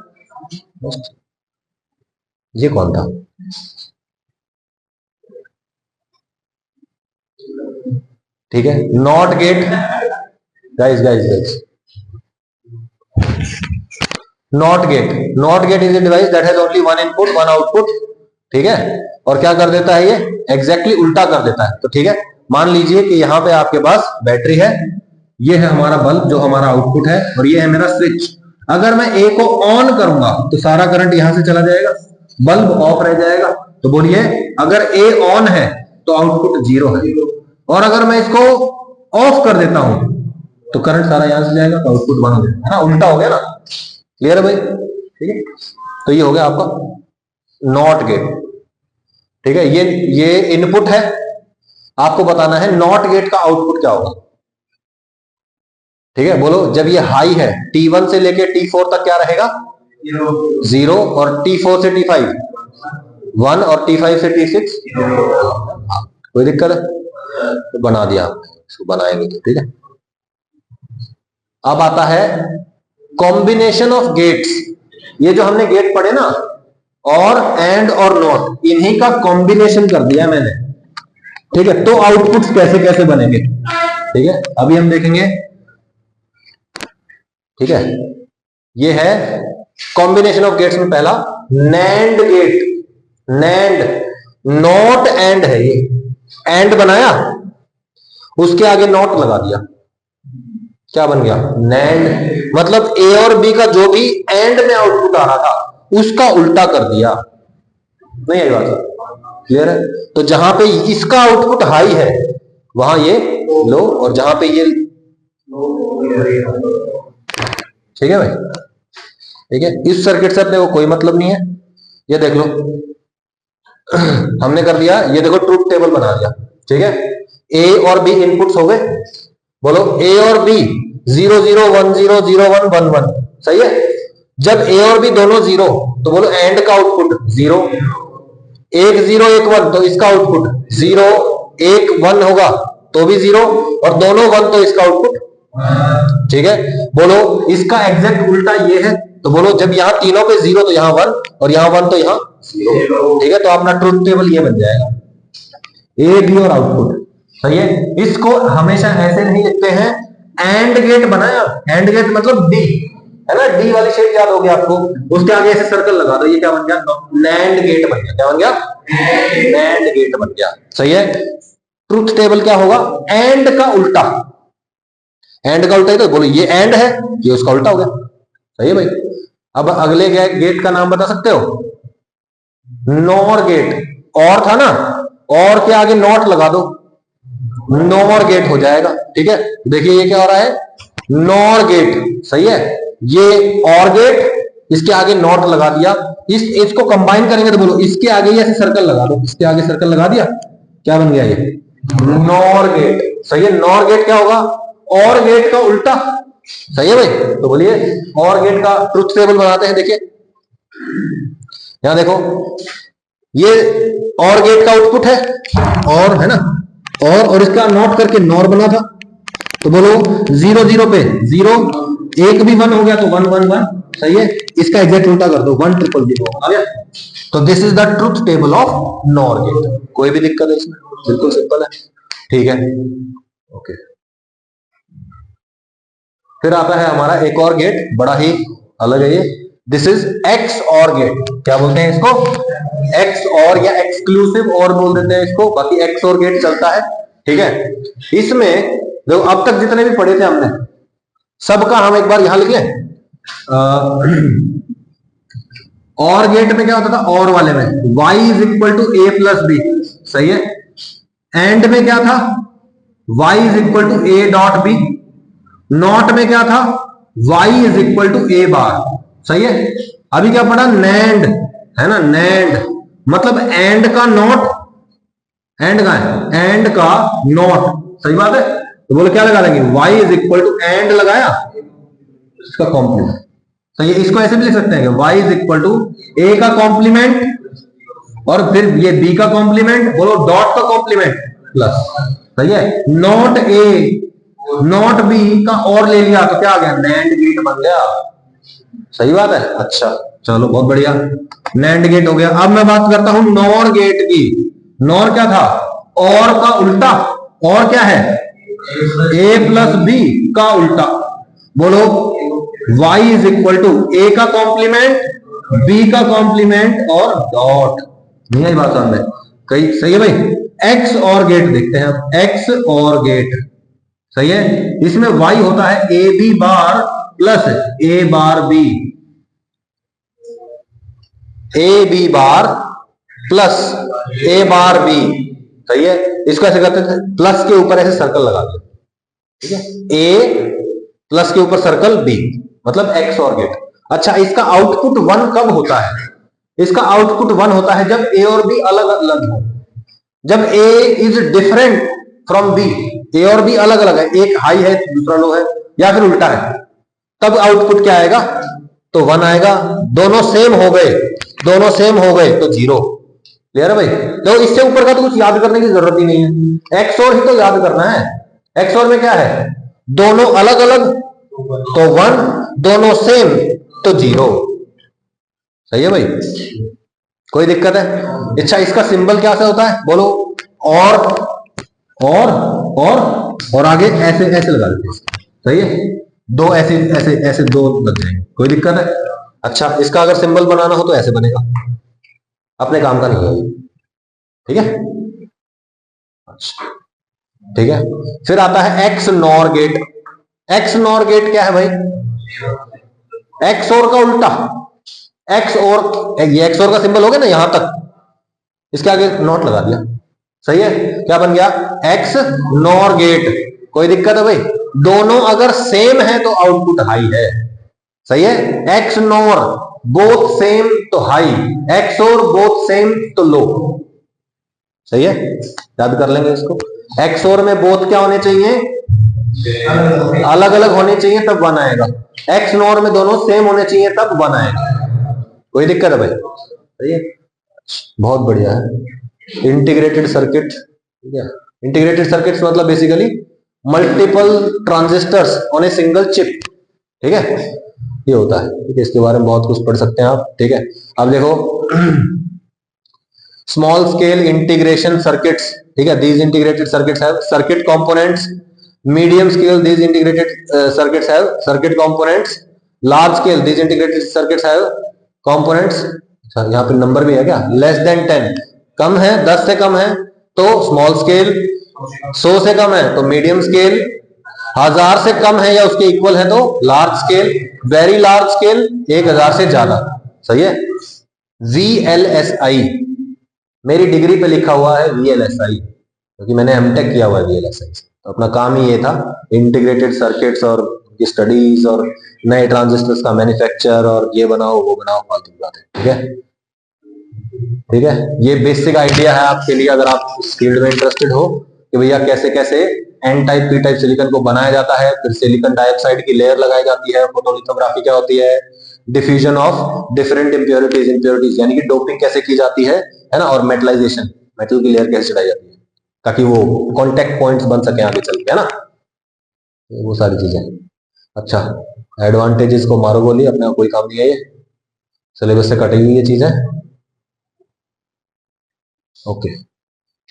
ये कौन था, ठीक है, not gate, guys guys guys, not gate is a device that has only one input one output. ठीक है, और क्या कर देता है ये, एग्जैक्टली उल्टा कर देता है। तो ठीक है, मान लीजिए कि यहां पे आपके पास बैटरी है, ये है हमारा बल्ब जो हमारा आउटपुट है, और ये है मेरा स्विच। अगर मैं ए को ऑन करूंगा तो सारा करंट यहां से चला जाएगा, बल्ब ऑफ रह जाएगा। तो बोलिए अगर ए ऑन है तो आउटपुट 0 है, और अगर मैं इसको ऑफ कर देता हूं तो करंट सारा यहां से जाएगा, तो आउटपुट 1 हो जाएगा, है ना, उल्टा हो गया ना। क्लियर है भाई? ठीक है, तो ये हो गया आपका नॉट गेट। ठीक है, ये इनपुट है, आपको बताना है नॉट गेट का आउटपुट क्या होगा। ठीक है, बोलो जब ये हाई है, T1 से लेके T4 तक क्या रहेगा, 0, और T4 से T5 1, और T5 से T6 कोई दिक्कत है? तो बना दिया आपने, इसको बनाएंगे तो ठीक है। अब आता है कॉम्बिनेशन ऑफ गेट्स। ये जो हमने गेट पढ़े ना, और एंड और नॉट, इन्हीं का कॉम्बिनेशन कर दिया मैंने। ठीक है, तो आउटपुट्स कैसे कैसे बनेंगे, ठीक है, अभी हम देखेंगे। ठीक है, ये है कॉम्बिनेशन ऑफ गेट्स में पहला nand gate. Nand not and है, ये एंड बनाया, उसके आगे नॉट लगा दिया, क्या बन गया, नैंड। मतलब ए और बी का जो भी एंड में आउटपुट आ रहा था उसका उल्टा कर दिया। नहीं आई बात, क्लियर है? तो जहां पे इसका आउटपुट हाई है वहां ये लो, और जहां पे ये, ठीक है भाई। ठीक है, इस सर्किट से अपने को कोई मतलब नहीं है। ये देख लो हमने कर दिया, ये देखो ट्रूथ टेबल बना दिया। ठीक है, ए और बी इनपुट्स हो गए, बोलो ए और बी 0 0 1 0 0 1 1 1, सही है। जब ए और बी दोनों 0 तो बोलो एंड का आउटपुट 0, एक 0 एक 1 तो इसका आउटपुट 0, एक 1 होगा तो भी 0, और दोनों 1 तो इसका आउटपुट। ठीक है, बोलो इसका एग्जैक्ट उल्टा ये है, तो बोलो जब यहां तीनों पे 0 तो यहां 1, और यहां 1 तो यहां 0। ठीक है, तो अपना ट्रूथ टेबल ये बन जाएगा, ए बी और आउटपुट, सही है। इसको हमेशा ऐसे नहीं लिखते हैं, एंड गेट बनाया, एंड गेट मतलब डी, है ना, डी वाली शेप याद होगी आपको, उसके आगे ऐसे सर्कल लगा दो, ये क्या बन गया, नैंड गेट बन गया। क्या बन गया, नैंड गेट बन गया, सही है। ट्रूथ टेबल क्या होगा, एंड का उल्टा, एंड का उल्टा ही तो, बोलो ये एंड है, ये उसका उल्टा हो गया, सही है भाई। अब अगले गेट का नाम बता सकते हो, नॉर गेट, और था ना, और के आगे नॉट लगा दो, नॉर गेट हो जाएगा। ठीक है, देखिए ये क्या हो रहा है, नॉर गेट, सही है। ये और गेट, इसके आगे नॉट लगा दिया, इसको कंबाइन करेंगे तो बोलो इसके आगे ही ऐसे सर्कल लगा दो, इसके आगे सर्कल लगा दिया, क्या बन गया ये? Nor gate. सही है, नॉर गेट क्या होगा? और गेट का उल्टा। सही है भाई, तो बोलिए और गेट का ट्रुथ टेबल बनाते हैं। देखिए यहां देखो, ये और गेट का आउटपुट है, और है ना, और इसका नॉट करके नॉर बना था। तो बोलो 0 0 पे 0, एक भी 1 हो गया तो 1 1 1। सही है, इसका एग्जैक्ट उल्टा कर दो, 1 0 0 आ गया। तो this is the truth table of nor gate. कोई भी दिक्कत है इसमें? बिल्कुल सिंपल है। ठीक है, ओके। फिर आता है हमारा एक और गेट, बड़ा ही अलग है ये। दिस इज एक्स और गेट। क्या बोलते हैं इसको? एक्स और, या एक्सक्लूसिव और बोल देते हैं इसको, बाकी एक्स और गेट चलता है। ठीक है, इसमें देखो अब तक जितने भी पढ़े थे हमने, सबका हम एक बार यहां लिख लें। और गेट में क्या होता था? और वाले में y is equal to A plus B. सही है। एंड में क्या था? y is equal to A dot B. Not में क्या था? y is equal to A bar. सही है। अभी क्या पढ़ा? नैंड, है ना, नैंड मतलब एंड का नॉट। एंड का है, एंड का नॉट। सही बात है। तो बोले क्या लगा लेंगे? y is equal to and लगाया, इसका कॉम्प्लीमेंट। तो ये इसको ऐसे भी लिख सकते हैं कि y इज इक्वल टू ए का कॉम्प्लीमेंट और फिर ये b का कॉम्प्लीमेंट, बोलो डॉट का कॉम्प्लीमेंट प्लस। सही है। नॉट ए नॉट बी का और ले लिया तो क्या आ गया? नैंड गेट बन गया। सही बात है। अच्छा चलो, बहुत बढ़िया, नैंड गेट हो गया। अब मैं बात करता हूं नॉर गेट की। नॉर क्या था? और का उल्टा। और क्या है? a प्लस बी का उल्टा। बोलो y इज इक्वल टू ए का कॉम्प्लीमेंट, b का कॉम्प्लीमेंट और डॉट। नहीं आई बात समझ में? कई सही है भाई। x और गेट देखते हैं अब, x और गेट। सही है। इसमें y होता है A B bar plus A bar B, A B bar plus A bar B. सही है। इसको ऐसे करते थे, प्लस के ऊपर ऐसे सर्कल लगा दो। ठीक है, ए प्लस के ऊपर सर्कल बी, मतलब एक्स और गेट। अच्छा, इसका आउटपुट 1 कब होता है? इसका आउटपुट 1 होता है जब ए और बी अलग अलग हो, जब ए इज डिफरेंट फ्रॉम बी। ए और बी अलग अलग है, एक हाई है दूसरा लो है, या फिर उल्टा है, तब आउटपुट क्या आएगा? तो 1 आएगा। दोनों सेम हो गए, दोनों सेम हो गए तो 0। क्लियर है भाई? तो इससे ऊपर का तो कुछ याद करने की जरूरत ही नहीं है, एक्स और ही तो याद करना है। एक्स और में क्या है? दोनों अलग अलग तो 1, दोनों सेम तो 0। सही है भाई? कोई दिक्कत है? अच्छा, इसका सिंबल क्या से होता है बोलो? और आगे ऐसे ऐसे लगा देते हैं। सही है, दो ऐसे ऐसे ऐसे दो लग जाएंगे। कोई दिक्कत है? अच्छा, इसका अगर सिंबल बनाना हो तो ऐसे बनेगा, अपने काम का नहीं है। ठीक है, अच्छा ठीक है। फिर आता है ex nor gate. Ex nor gate क्या है भाई? एक्स और का उल्टा। एक्स और, ये एक्स और का सिंबल हो गया ना यहां तक, इसके आगे नॉट लगा दिया। सही है, क्या बन गया? Ex nor gate. कोई दिक्कत है भाई? दोनों अगर सेम है तो आउटपुट हाई है। सही है। एक्स नॉर बोथ सेम तो हाई, एक्स और बोथ सेम तो लो। सही है, याद कर लेंगे इसको। एक्स और में बोथ क्या होने चाहिए? अलग अलग होने चाहिए तब 1 आएगा। एक्स नॉर में दोनों सेम होने चाहिए तब 1 आएगा। कोई दिक्कत है भाई? सही है, बहुत बढ़िया है। इंटीग्रेटेड सर्किट, ठीक है। इंटीग्रेटेड सर्किट्स मतलब basically multiple transistors on a single chip. ठीक है, ये होता है। ठीक है, इसके बारे में बहुत कुछ पढ़ सकते हैं आप। ठीक है, अब देखो स्मॉल स्केल इंटीग्रेशन सर्किट्स। ठीक है, these integrated circuits have circuit components. Medium scale, these integrated circuits have circuit components. Large scale, these integrated circuits have components. यहाँ पे नंबर भी है क्या? लेस देन 10, कम है 10 से कम है तो स्मॉल स्केल, 100 से कम है तो मीडियम स्केल, 1000 से कम है या उसके इक्वल है तो large scale, very large scale 1000 से ज्यादा। सही है। VLSI, मेरी डिग्री पे लिखा हुआ है VLSI, क्योंकि मैंने एमटेक किया हुआ है VLSI से, तो अपना काम ही ये था, इंटीग्रेटेड सर्किट्स और स्टडीज और नए ट्रांजिस्टर्स का मैन्युफैक्चर और ये बनाओ वो बनाओ, फालतू की बातें। ठीक है, ठीक है, ये बेसिक आइडिया है आपके लिए अगर आप इस फील्ड में इंटरेस्टेड हो कि भैया कैसे कैसे N type P type silicon को बनाया जाता है, फिर सिलिकॉन डाइऑक्साइड की लेयर लगाई जाती है, फोटोलिथोग्राफी क्या होती है, डिफ्यूजन ऑफ डिफरेंट इंप्योरिटीज यानी कि डोपिंग कैसे की जाती है ना, और मेटलाइजेशन मेटल की लेयर कैसे चढ़ाई जाती है ताकि वो कॉन्टेक्ट पॉइंट्स बन सके आगे चल के, है ना, वो सारी चीजें। अच्छा, एडवांटेजेस को मारो गोली, अपने कोई काम नहीं है, ये सिलेबस से कटी हुई ये चीज है। ओके,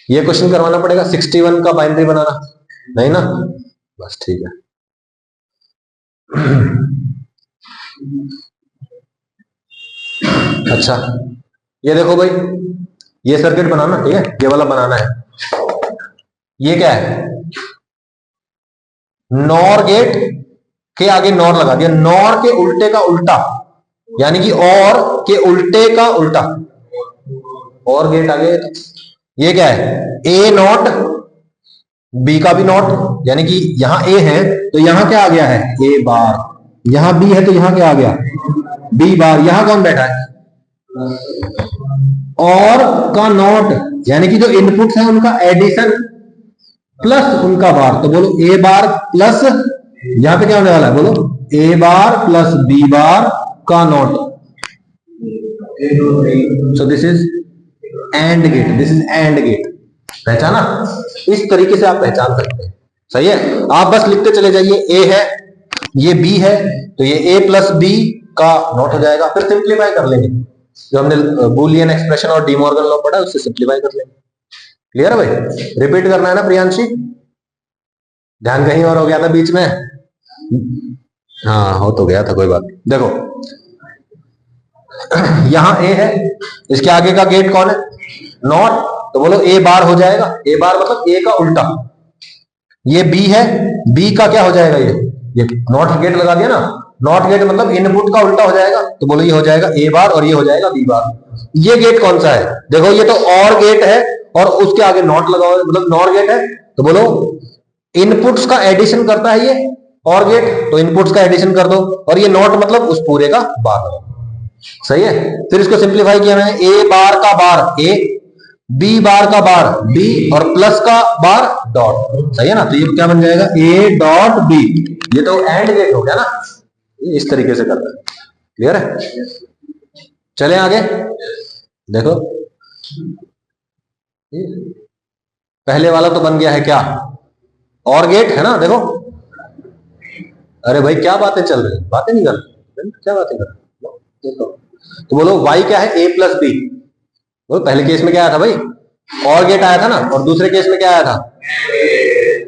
ये क्वेश्चन करवाना पड़ेगा 61 का बाइनरी बनाना, नहीं ना, बस ठीक है। अच्छा, ये देखो भाई, ये सर्किट बनाना, ठीक है, ये वाला बनाना है। ये क्या है, नॉर गेट के आगे नॉर लगा दिया, नॉर के उल्टे का उल्टा यानी कि और के उल्टे का उल्टा, और गेट आगे। ये क्या है, ए नॉट बी का भी नॉट, यानी कि यहां ए है तो यहां क्या आ गया है, ए बार, यहां बी है तो यहां क्या आ गया, बी बार, यहां कौन बैठा है, और का नॉट, यानी कि जो इनपुट है उनका एडिशन प्लस उनका बार, तो बोलो ए बार प्लस, यहां पे क्या होने वाला है, बोलो ए बार प्लस बी बार का not, so this is and gate, this is and gate. पहचाना, इस तरीके से आप पहचान सकते हैं, सही है। आप बस लिखते चले जाइए, ए है, ये बी है, तो ये ए प्लस बी का नॉट हो जाएगा, फिर सिंप्लीफाई कर लेंगे, जो हमने बूलियन एक्सप्रेशन और डीमॉर्गन लॉ पढ़ा उससे सिंप्लीफाई कर लेंगे। क्लियर है भाई, रिपीट करना है ना प्रियांशी, ध्यान कहीं और हो गया था बीच में, हाँ हो तो गया था, कोई बात नहीं। देखो यहां ए है, इसके आगे का गेट कौन है, नॉट, तो बोलो ए बार हो जाएगा, ए बार मतलब ए का उल्टा, ये बी है, बी का क्या हो जाएगा, ये नॉट गेट लगा दिया ना, नॉट गेट मतलब इनपुट का उल्टा हो जाएगा, तो बोलो ये हो जाएगा ए बार और ये हो जाएगा बी बार। ये गेट कौन सा है, देखो ये तो और गेट है और उसके आगे नॉट लगा हुआ है, मतलब नॉर गेट है, तो बोलो इनपुट्स का एडिशन करता है ये और गेट, तो इनपुट्स का एडिशन कर दो, और ये नॉट मतलब उस पूरे का बार, सही है। फिर इसको सिंप्लीफाई किया मैंने, ए बार का बार ए, बी बार का बार बी, और प्लस का बार डॉट, सही है ना, तो ये क्या बन जाएगा, ए डॉट बी, ये तो एंड गेट हो गया ना, इस तरीके से करता है। क्लियर है, चलें आगे। देखो पहले वाला तो बन गया है क्या, और गेट है ना, देखो, अरे भाई क्या बातें चल रही है, बातें नहीं कर रहे, क्या बातें कर रहे, तो बोलो y क्या है, a प्लस बी, पहले केस में क्या आया था भाई, और गेट आया था ना, और दूसरे केस में क्या आया था,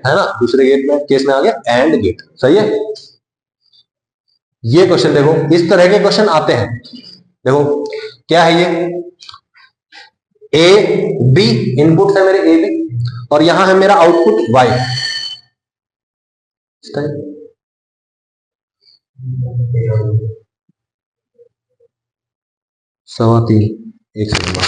है ना, दूसरे गेट में केस में आ गया एंड गेट, सही है। ये क्वेश्चन देखो, इस तरह के क्वेश्चन आते हैं, देखो क्या है ये, ए बी इनपुट है मेरे ए बी, और यहां है मेरा आउटपुट y, 3:15 एक सेकंड बाद,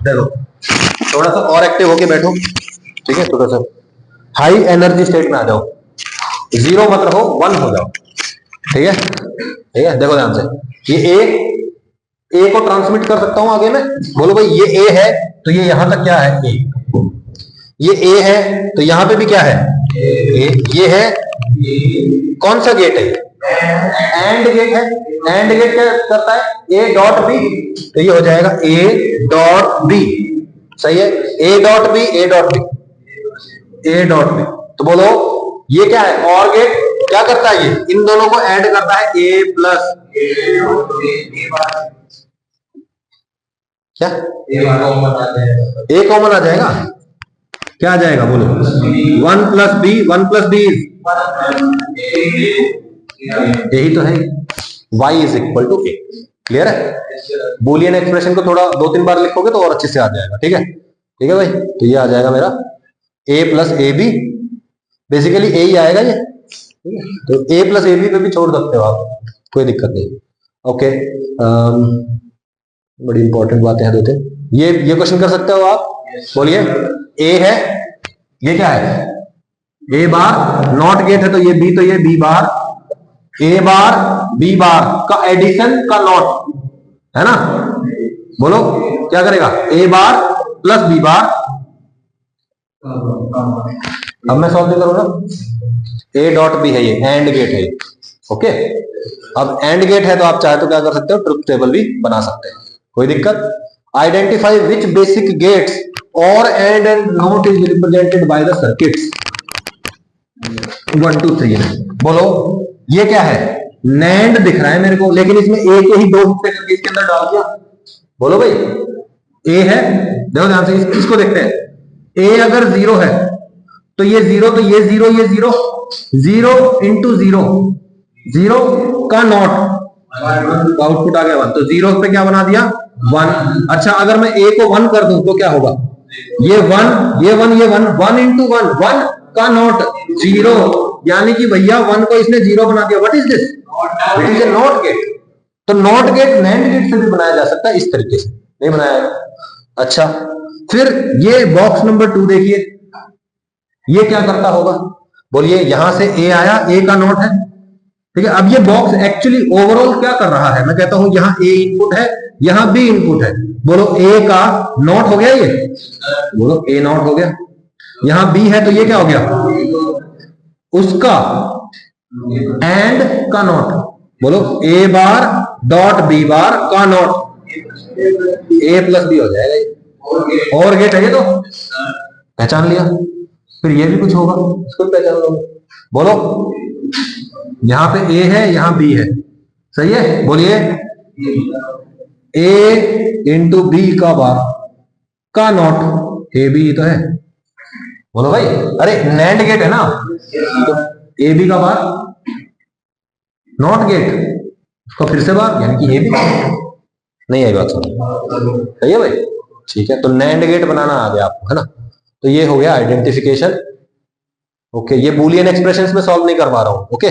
देखो थोड़ा सा और एक्टिव होके बैठो, ठीक है, थोड़ा सा हाई एनर्जी स्टेट में आ जाओ, जीरो मत रहो, 1 हो जाओ, ठीक है, ठीक है। देखो ध्यान से, ये ए को ट्रांसमिट कर सकता हूं आगे में, बोलो भाई ये ए है तो ये यहां तक क्या है, ए, ये ए है तो यहां पे भी क्या है, ए, ये है, कौन सा गेट है, एंड गेट है, एंड गेट क्या करता है, ए डॉट बी, तो ये हो जाएगा ए डॉट बी, सही है, A dot B, A dot B, A dot B, तो बोलो ये क्या है, और गेट क्या करता है, ये इन दोनों को ऐड करता है, ए प्लस क्या, ए कॉमन आ जाएगा, क्या आ जाएगा बोलो, 1 प्लस बी, 1 प्लस बी, यही तो है, y is equal to A. Clear है, बूलियन एक्सप्रेशन को थोड़ा 2-3 बार लिखोगे तो और अच्छे से आ जाएगा, ठीक है, ठीक है भाई, तो ये आ जाएगा मेरा a plus A B, basically A ही आएगा ये, ठीक है, तो a प्लस ए बी पे भी छोड़ सकते हो आप, कोई दिक्कत नहीं। ओके, बड़ी इंपॉर्टेंट बातें हैं दो तीन। ये क्वेश्चन कर सकते हो आप, बोलिए। ए है, ये क्या है, ए बार नॉट गेट है तो ये बी, तो ये बी बार, ए बार बी बार का एडिशन का नॉट है ना। बोलो क्या करेगा, ए बार प्लस बी बार। अब मैं सॉल्व करूंगा, ए डॉट बी है, ये एंड गेट है ये। ओके, अब एंड गेट है तो आप चाहे तो क्या कर सकते हो, ट्रुथ टेबल भी बना सकते हैं, कोई दिक्कत। आइडेंटिफाई विच बेसिक गेट्स और and not is represented by the circuits 1 2 3 में। बोलो ये क्या है, नैंड दिख रहा है मेरे को, लेकिन इसमें ए के ही दो हिस्से करके इसके अंदर डाल दिया। बोलो भाई, ए है, देखो ध्यान से इसको देखते हैं। ए अगर 0 है तो ये 0, तो ये 0, ये 0, 0 इंटू 0, 0 का नॉट, आउटपुट आ गया 1, तो 0 पे क्या बना दिया 1। अच्छा अगर मैं ए को 1 कर दूं तो क्या होगा, ये 1, ये 1, ये 1, 1 इंटू 1, 1 का नॉट 0, यानी कि भैया 1 को इसने 0 बना दिया। What is this, it is A not gate. तो नॉट गेट नैंड गेट से भी बनाया जा सकता है, इस तरीके से नहीं बनाया है। अच्छा फिर ये बॉक्स नंबर 2 देखिए, ये क्या करता होगा, बोलिए। यहां से ए आया, ए का नॉट है, ठीक है। अब ये बॉक्स एक्चुअली ओवरऑल क्या कर रहा है, मैं कहता हूं यहां ए इनपुट है, यहां बी इनपुट है। बोलो ए का नॉट हो गया, ये बोलो ए नॉट हो गया। यहां बी है तो ये क्या हो गया, उसका एंड का नॉट। बोलो ए बार डॉट बी बार का नॉट, ए प्लस बी हो जाएगा ये, और गेट है ये, तो पहचान लिया। फिर ये भी कुछ होगा, इसको भी पहचान लो। बोलो यहां पे ए है, यहां बी है, सही है। बोलिए ए इंटू बी का बार का नॉट, ए बी तो है। बोलो भाई, अरे नैंड गेट है ना, तो ए बी का बार नॉट गेट, उसको फिर से बार, यानी कि ए बी। नहीं आई बात समझ, सही है भाई, ठीक है। तो नैंड गेट बनाना आ गया आपको, है ना। तो ये हो गया आइडेंटिफिकेशन। ओके, ये बूलियन एक्सप्रेशंस में सॉल्व नहीं करवा रहा हूं, ओके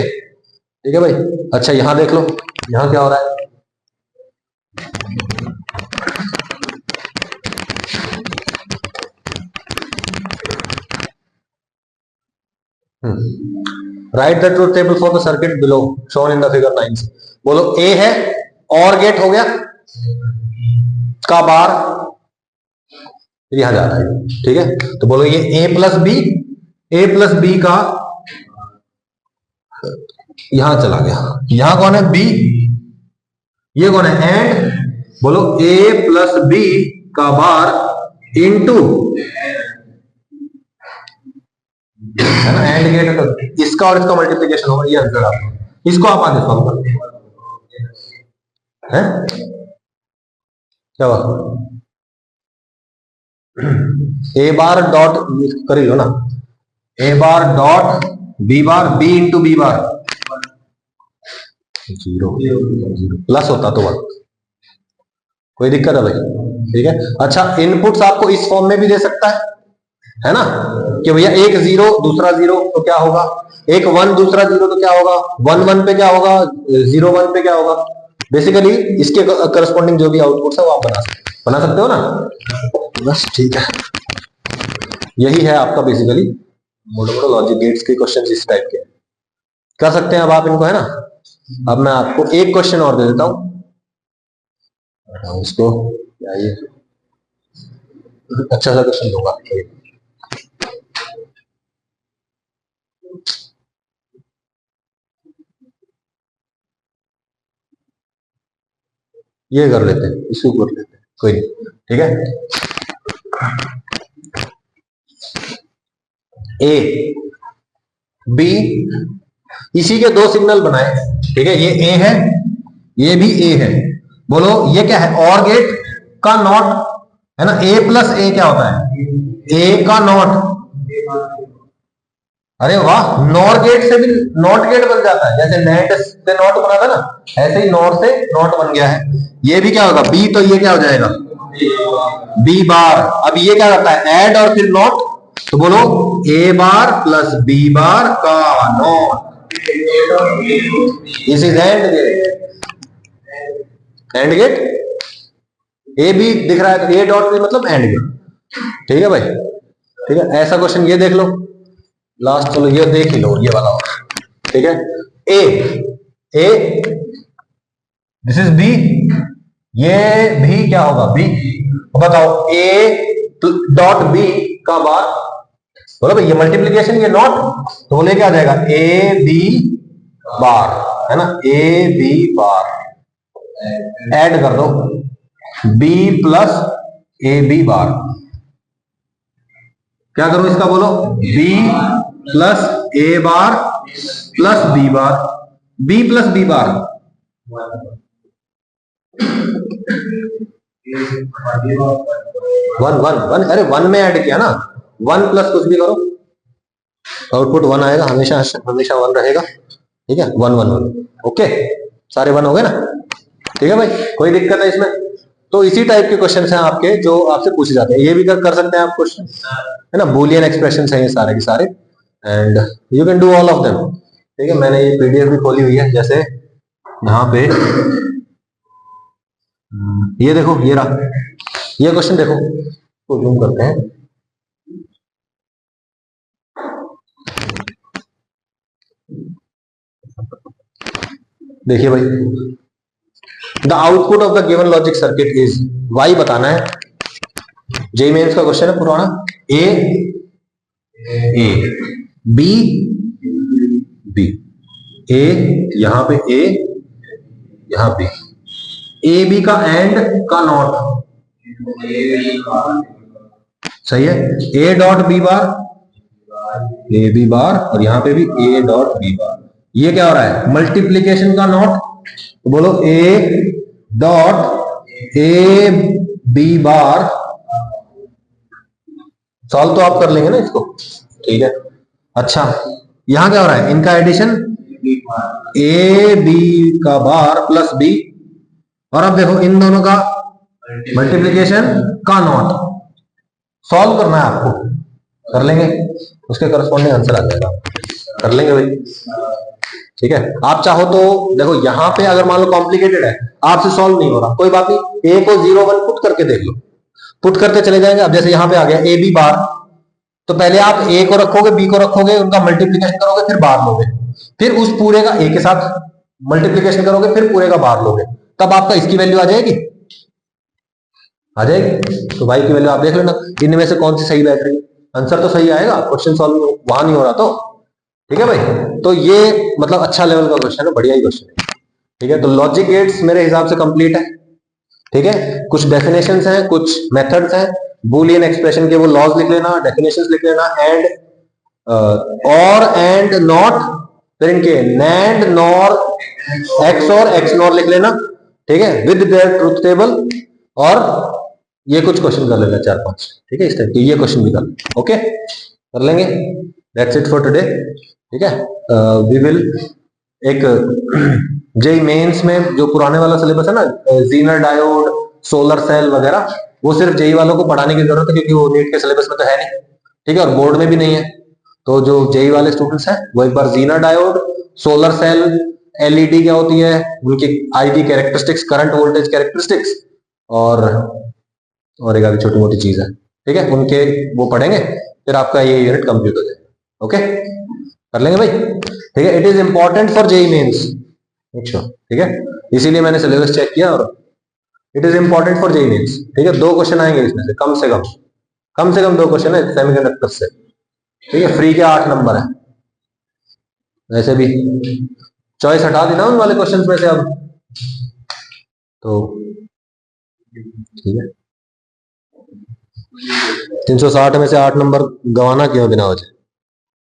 ठीक है भाई। अच्छा यहां देख लो, यहां क्या हो रहा है, right the truth table for the circuit below shown in the figure 9। बोलो ए है, और गेट हो गया का बार यहां जा रहा है, ठीक है। तो बोलो ये ए प्लस बी का यहां चला गया, यहां कौन है बी, ये कौन है एंड। बोलो ए प्लस बी का बार इंटू, है ना, एंड गेट है तो इसका और इसका मल्टीप्लीकेशन होगा, ये आंसर आपका। इसको आप आगे सॉल्व करते हैं, क्या बात, ए बार डॉट कर ही लो ना, A bar dot B bar, B into B bar, 0 plus होता तो 1, कोई दिक्कत है भाई, ठीक है। अच्छा इनपुट्स आपको इस फॉर्म में भी दे सकता है ना, कि भैया एक 0 दूसरा 0 तो क्या होगा, एक 1 दूसरा 0 तो क्या होगा, 1 1 पे क्या होगा, 0 1 पे क्या होगा। बेसिकली इसके करस्पॉन्डिंग जो भी आउटपुट है वो आप बना सकते हो ना, बस ठीक है। यही है आपका बेसिकली मोटे लॉजिक गेट्स के क्वेश्चन इस टाइप के कर सकते हैं अब आप इनको, है ना। अब मैं आपको एक क्वेश्चन और दे देता हूं, उसको क्या ये अच्छा सा क्वेश्चन दूंगा। ये कर लेते हैं, इसको कर लेते हैं, कोई नहीं, ठीक है। ए बी, इसी के दो सिग्नल बनाए, ठीक है। ये ए है, ये भी ए है। बोलो ये क्या है, और गेट का नॉट, है ना। ए प्लस ए क्या होता है, ए का नॉट। अरे वाह, नॉर गेट से भी नॉट गेट बन जाता है, जैसे नेट से नॉट बना था ना, ऐसे ही नॉर से नॉट बन गया है। ये भी क्या होगा बी, तो ये क्या हो जाएगा बी बार। अब ये क्या करता है, ऐड और फिर नॉट, तो बोलो ए बार प्लस बी बार का not, this is and gate. And gate, A B दिख रहा है तो ए डॉट बी मतलब एंड गेट। ठीक है भाई, ठीक है। ऐसा क्वेश्चन ये देख लो लास्ट, चलो ये देख ही लो ये वाला। ठीक है, ए दिस इज बी, ये भी क्या होगा बी। बताओ ए डॉट बी का बार, बोलो भाई ये मल्टीप्लीकेशन ये नॉट, तो वो लेके आ जाएगा ए बी बार, है ना, ए बी बार। ऐड कर दो B plus A B bar, क्या करो इसका बोलो, B plus A bar plus B bar, B plus B bar one one one, अरे वन में ऐड किया ना, वन प्लस कुछ भी करो आउटपुट वन आएगा, हमेशा हमेशा वन रहेगा। ठीक है, वन वन वन, ओके, सारे वन हो गए ना। ठीक है भाई, कोई दिक्कत है इसमें? तो इसी टाइप के क्वेश्चन हैं आपके जो आपसे पूछे जाते हैं, ये भी कर सकते हैं आप क्वेश्चन, है ना, बूलियन एक्सप्रेशन है ये सारे के सारे, and you can do all of them. ठीक है, मैंने ये पीडीएफ भी खोली हुई है, जैसे यहाँ पे ये देखो, ये रहा ये क्वेश्चन, देखो तो जूम करते हैं। देखिए भाई, the output of the given logic circuit is, Y बताना है, जेई मेंस का क्वेश्चन है पुराना। ए बी बी, ए यहां पे ए, यहां पे ए बी का एंड का नॉट, सही है, A dot B bar, A B bar, और यहां पे भी ए डॉट बी बार। ये क्या हो रहा है, मल्टीप्लीकेशन का नॉट, तो बोलो A dot A B bar, solve तो आप कर लेंगे ना इसको। ठीक है, अच्छा यहां क्या हो रहा है, इनका एडिशन ए बी का बार प्लस बी, और अब देखो इन दोनों का मल्टीप्लीकेशन का नॉट, सॉल्व करना है आपको, कर लेंगे, उसके करस्पॉन्डिंग आंसर आ जाएगा, कर लेंगे भाई। ठीक है, आप चाहो तो देखो यहां पे अगर मान लो कॉम्प्लिकेटेड है, आपसे सॉल्व नहीं हो रहा, कोई बात नहीं, ए को 0 1 पुट करके देख लो, पुट करते चले जाएंगे। अब जैसे यहां पे आ गया ए बी बार, तो पहले आप ए को रखोगे, बी को रखोगे, उनका मल्टीप्लीकेशन करोगे, फिर बार लोगे, फिर उस पूरे का ए के साथ मल्टीप्लीकेशन करोगे, फिर पूरे का बार लोगे, तब आपका इसकी वैल्यू आ जाएगी, आ जाएगी। तो भाई की वैल्यू आप देख लेना, इनमें से कौन सी सही बैठ रही है, आंसर तो सही आएगा, क्वेश्चन सॉल्व वहां नहीं हो रहा तो। ठीक है भाई, तो ये मतलब अच्छा लेवल का क्वेश्चन है, बढ़िया ही क्वेश्चन है। ठीक है, तो लॉजिक गेट्स मेरे हिसाब से कंप्लीट है। ठीक है, कुछ डेफिनेशंस हैं, कुछ मेथड्स हैं, बूलियन एक्सप्रेशन के वो लॉज लिख लेना, डेफिनेशंस लिख लेना, एंड और एंड नॉट, फिर इनके नैंड नॉर एक्स और एक्स नॉर लिख लेना। ठीक है, विद देयर ट्रुथ टेबल, और ये कुछ क्वेश्चन कर लेना 4-5। ठीक है, इस टाइप के ये क्वेश्चन भी कर लेंगे, ओके, कर लेंगे। That's it for today. ठीक है, वी विल एक जेई मेंस में जो पुराने वाला सिलेबस है ना, जीनर डायोड, सोलर सेल वगैरह, वो सिर्फ जेई वालों को पढ़ाने की जरूरत है, क्योंकि वो नीट के सिलेबस में तो है नहीं। ठीक है, और बोर्ड में भी नहीं है, तो जो जेई वाले स्टूडेंट्स हैं वो एक बार Zener diode, solar cell, LED क्या होती है, उनकी IV characteristics, current voltage characteristics, और एक आधी छोटी मोटी चीज है। ठीक है, उनके वो पढ़ेंगे, फिर आपका ये यूनिट कंप्लीट हो जाएगा। ओके, कर लेंगे भाई। ठीक है, it is important for JEE Mains. अच्छा, ठीक है, इसीलिए मैंने सिलेबस चेक किया, और it is important for JEE Mains. ठीक है, 2 क्वेश्चन आएंगे इसमें से कम से कम 2 क्वेश्चन है सेमीकंडक्टर से। ठीक है, फ्री के 8 नंबर है, वैसे भी चॉइस हटा दी ना उन वाले क्वेश्चंस में से अब, तो ठीक है, 360 में से 8 नंबर गंवाना क्यों बिना वजह।